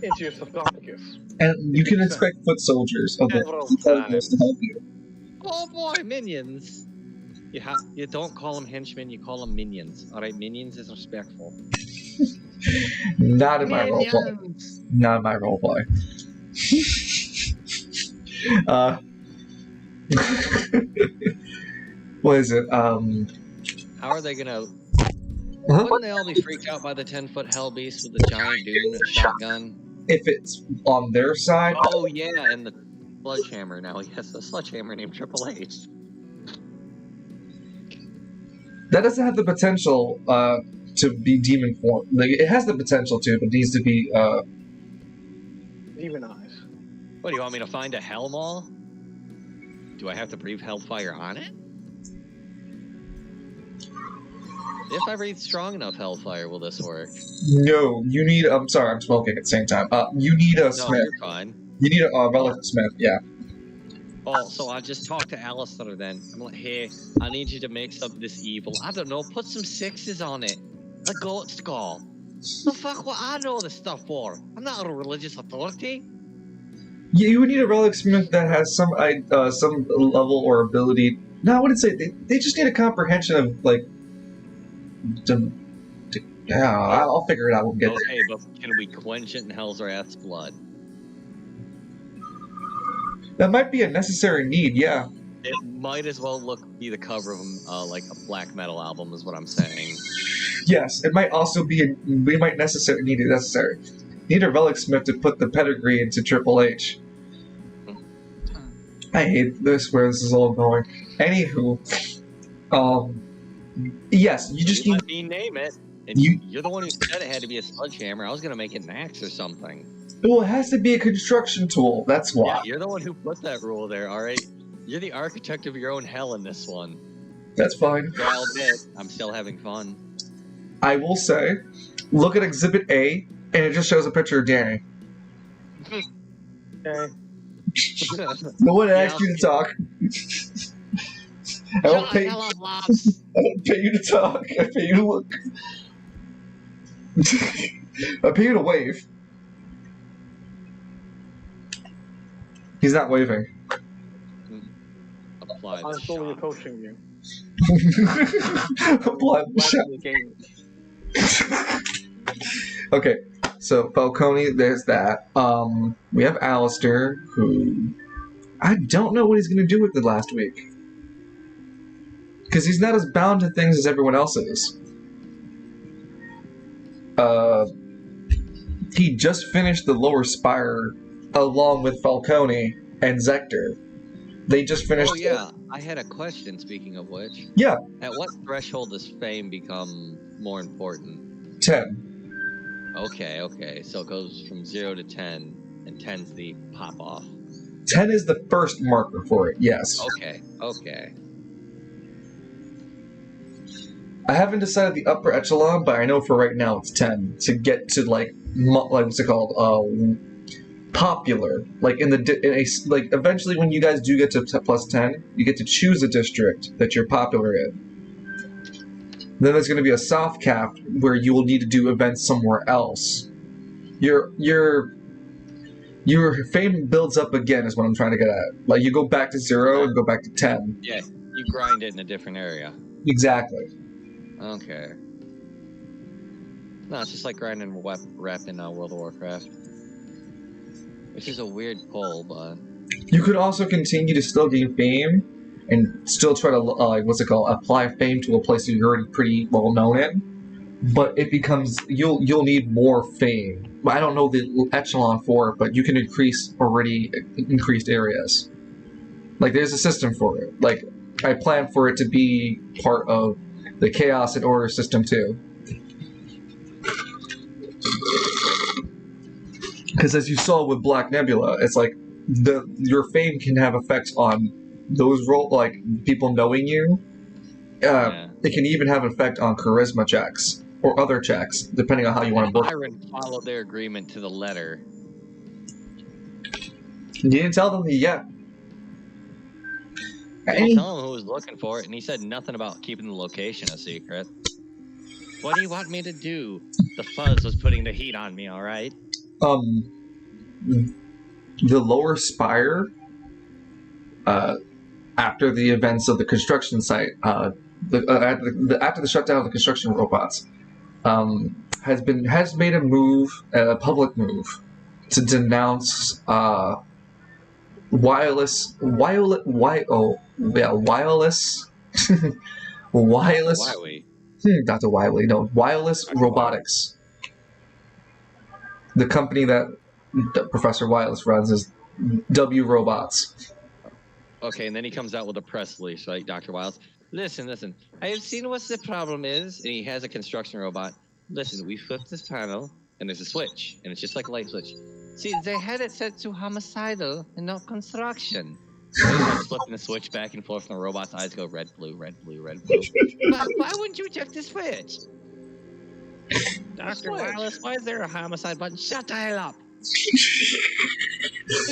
into your sarcophagus. And you can expect foot soldiers of the Cardinals to help you. Oh boy, minions! You don't call them henchmen, you call them minions. Alright, minions is respectful. Not in my roleplay. Not in my roleplay. What is it? How are they gonna... Huh? Wouldn't they all be freaked out by the 10-foot hell beast with the giant dude with a shotgun? If it's on their side... Oh yeah, and the sledgehammer now. He has a sledgehammer named Triple H. That doesn't have the potential to be demon form. Like, it has the potential to, but needs to be... Demonized. What, do you want me to find a hell maul? Do I have to breathe hellfire on it? If I breathe strong enough hellfire, will this work? No, you need... I'm sorry, I'm smoking at the same time. You need a No, smith. you're fine. You need a relative smith, yeah. Oh, so I just talked to Alistair then. I'm like, hey, I need you to make this evil. I don't know, put some sixes on it. A goat skull. The fuck what I know this stuff for? I'm not a religious authority. Yeah, you would need a relic smith that has some level or ability. No, I wouldn't say they just need a comprehension of like. Yeah, I'll figure it out. We'll get there. Okay, but can we quench it in Hell's Wrath's blood? That might be a necessary need. Yeah. It might as well be the cover of like a black metal album, is what I'm saying. Yes, it might also be. We might need it necessary. Need a relic smith to put the pedigree into Triple H. I hate this where this is all going. Anywho, yes, you just You need. let me name it. And you're the one who said it had to be a sledgehammer. I was gonna make it an axe or something. Well, it has to be a construction tool. That's why. Yeah, you're the one who put that rule there. All right, you're the architect of your own hell in this one. That's fine. So I'll admit, I'm still having fun. I will say, look at Exhibit A, and it just shows a picture of Danny. Okay. No one asked you to talk. I don't pay you to talk. I pay you to look. I pay you to wave. He's not waving. Apply I'm the slowly shock. approaching you. Apply the shot. The game. Okay, so Falcone, there's that. We have Alistair, who I don't know what he's going to do with it last week. Because he's not as bound to things as everyone else is. He just finished the Lower Spire along with Falcone and Zector. They just finished... Oh, yeah. I had a question, speaking of which. Yeah. At what threshold does fame become more important? 10. Okay. So it goes from 0 to 10, and 10's the pop-off. 10 is the first marker for it, yes. Okay. I haven't decided the upper echelon, but I know for right now it's 10 to get to like what's it called? Popular. Like like eventually when you guys do get to plus 10, you get to choose a district that you're popular in. Then there's going to be a soft cap where you will need to do events somewhere else. Your fame builds up again is what I'm trying to get at. Like you go back to 0 and go back to 10. Yeah, you grind it in a different area. Exactly. Okay. No, it's just like grinding rep in World of Warcraft. Which is a weird pull, but... You could also continue to still gain fame and still try to, apply fame to a place that you're already pretty well known in. But it becomes, you'll need more fame. I don't know the echelon for it, but you can increase already increased areas. Like, there's a system for it. Like, I plan for it to be part of the Chaos and Order system, too. Because as you saw with Black Nebula, it's like your fame can have effects on those people knowing you. It can even have effect on charisma checks or other checks, depending on how you want to work. Byron followed their agreement to the letter. You didn't tell them yet. I didn't tell him who was looking for it, and he said nothing about keeping the location a secret. What do you want me to do? The fuzz was putting the heat on me, alright? The Lower Spire, after the events of the construction site, after the shutdown of the construction robots, has made a public move, to denounce wireless Dr. Wiley, no, wireless robotics. The company that Professor Wireless runs is W Robots. Okay, and then he comes out with a press release, right, Dr. Wiles? Listen. I have seen what the problem is, and he has a construction robot. Listen, we flip this panel, and there's a switch, and it's just like a light switch. See, they had it set to homicidal and not construction. So he starts flipping the switch back and forth, and the robot's eyes go red, blue, red, blue, red, blue. Why wouldn't you check the switch? Dr. Wireless, why is there a homicide button? Shut the hell up! You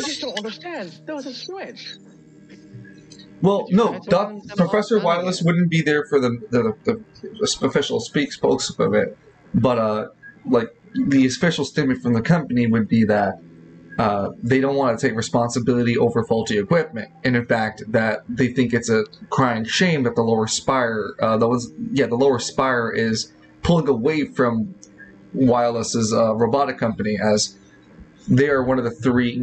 just don't understand. There was a switch. Well, Did you no, try to run them Professor all down Wireless yet? wouldn't be there for the official spokes of it, but like the official statement from the company would be that they don't want to take responsibility over faulty equipment, and in fact, that they think it's a crying shame that the lower spire, the lower spire is pulling away from Wireless's robotic company, as they are one of the three.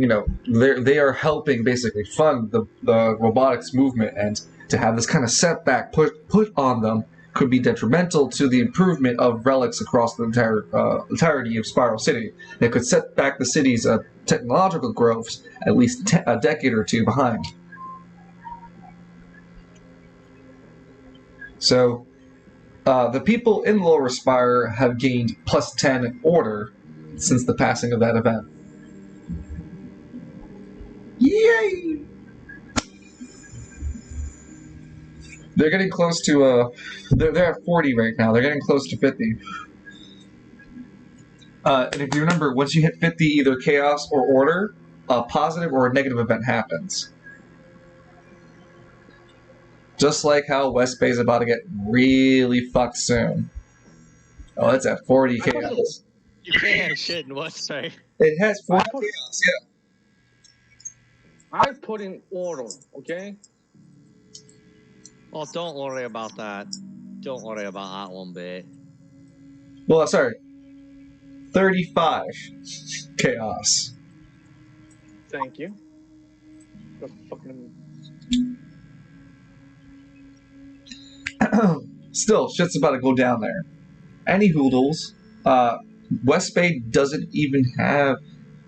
They are helping basically fund the robotics movement, and to have this kind of setback put on them could be detrimental to the improvement of relics across the entirety of Spiral City. It could set back the city's technological growth at least a decade or two behind. So, the people in Lower Spire have gained plus 10 order since the passing of that event. Yay! They're getting close to, they're at 40 right now. They're getting close to 50. And if you remember, once you hit 50, either chaos or order, a positive or a negative event happens. Just like how West Bay is about to get really fucked soon. Oh, it's at 40 chaos. You can't have shit in West Bay. It has 40 I put- chaos, yeah. I put in order, okay? Well, don't worry about that. Don't worry about that one bit. Well, sorry. 35 chaos. Thank you. The fucking... Still, shit's about to go down there. Any hoodles. West Bay doesn't even have.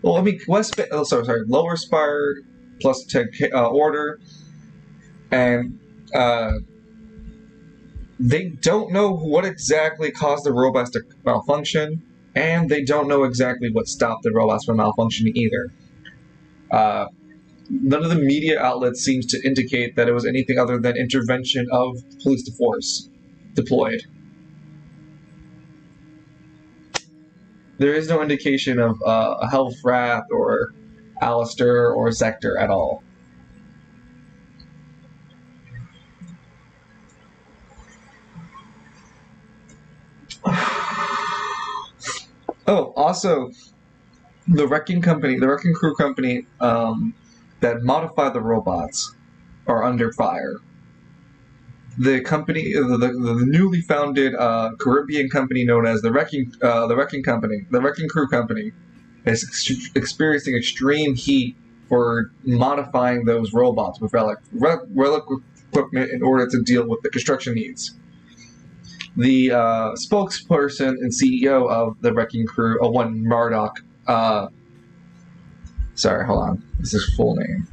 Well, I mean, West Bay. Oh, sorry. Lower Spire plus 10 order, and they don't know what exactly caused the robots to malfunction, and they don't know exactly what stopped the robots from malfunctioning either. None of the media outlets seems to indicate that it was anything other than intervention of police force deployed. There is no indication of a Health Wrath or Alistair or Zector at all. Oh, also, the Wrecking Crew Company that modified the robots are under fire. The company, the newly founded Caribbean company known as the Wrecking Crew Company, is experiencing extreme heat for modifying those robots with relic equipment in order to deal with the construction needs. The spokesperson and CEO of the Wrecking Crew, one Murdoch. Sorry, hold on. This is his full name.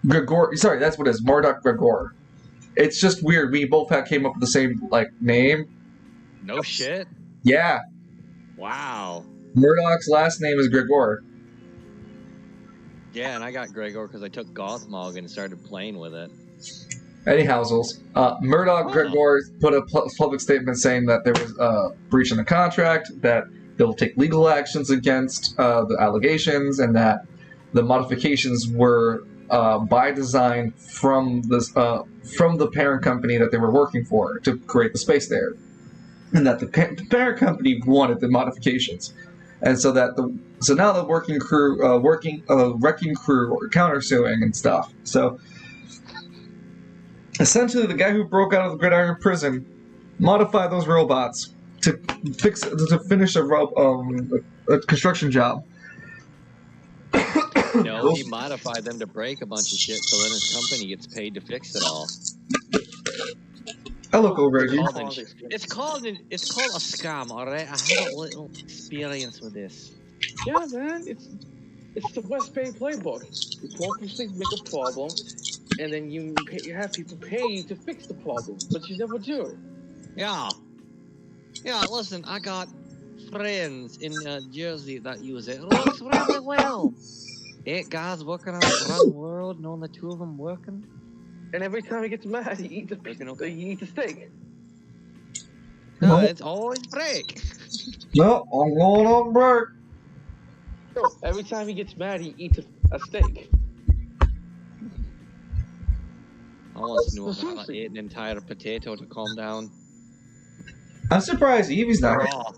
Gregor. Sorry, that's what it is. Murdoch Gregor. It's just weird. We both came up with the same name. No shit. Yeah. Wow. Murdoch's last name is Gregor. Yeah, and I got Gregor because I took Gothmog and started playing with it. Anyhowsels, Murdoch Gregor put a public statement saying that there was a breach in the contract, that they'll take legal actions against the allegations, and that the modifications were by design from the parent company that they were working for to create the space there, and that the parent company wanted the modifications, and so now the Wrecking Crew are countersuing and stuff. So essentially, the guy who broke out of the Gridiron prison modified those robots to finish a construction job. No, he modified them to break a bunch of shit, so then his company gets paid to fix it all. I look over at you. It's called a scam, all right. I have a little experience with this. Yeah, man, it's the West Bay playbook. You purposely make a problem, and then you have people pay you to fix the problem, but you never do. Yeah. Listen, I got friends in Jersey that use it. It works really well. 8 guys working on one world, and only 2 of them working. And every time he gets mad, he eats a steak. No, it's always break. No, I'm going on break. No, every time he gets mad, he eats a steak. I once knew a man that ate an entire potato to calm down. I'm surprised Evie's not here. Raw.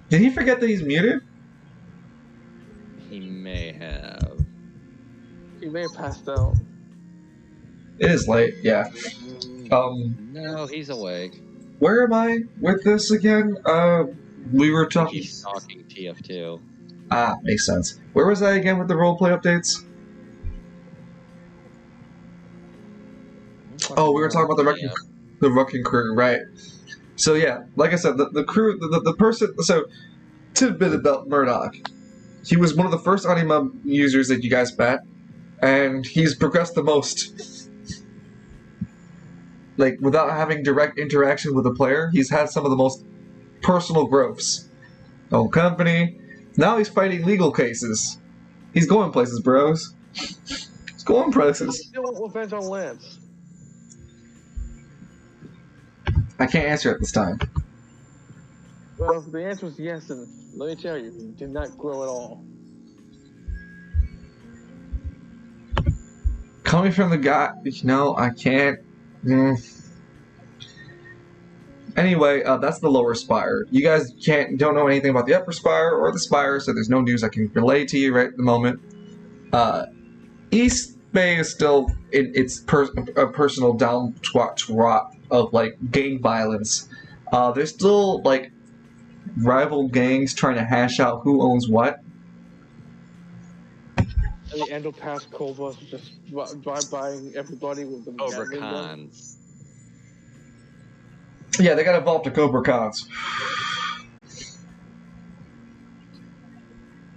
Did he forget that he's muted? He may have. He may have passed out. It is late, yeah. No, he's awake. Where am I with this again? We were talking... He's talking TF2. Ah, makes sense. Where was I again with the roleplay updates? Oh, we were talking about the wrecking crew, right? So yeah, like I said, the crew, the person. So, tidbit about Murdoch. He was one of the first Anima users that you guys met, and he's progressed the most. Like, without having direct interaction with the player, he's had some of the most personal growths. Own company. Now he's fighting legal cases. He's going places, bros. He's going places. Still revenge on Lance. I can't answer at this time. Well, the answer is yes, and let me tell you, he did not grow at all. Coming from the guy, no, I can't. Anyway, that's the lower spire. You guys don't know anything about the upper spire or the spire, so there's no news I can relay to you right at the moment. East Bay is still in its a personal drop of like gang violence. There's still like rival gangs trying to hash out who owns what. And the end of past Cobras just drive by everybody with the Overcons. Yeah, they got evolved to Cobra Cons.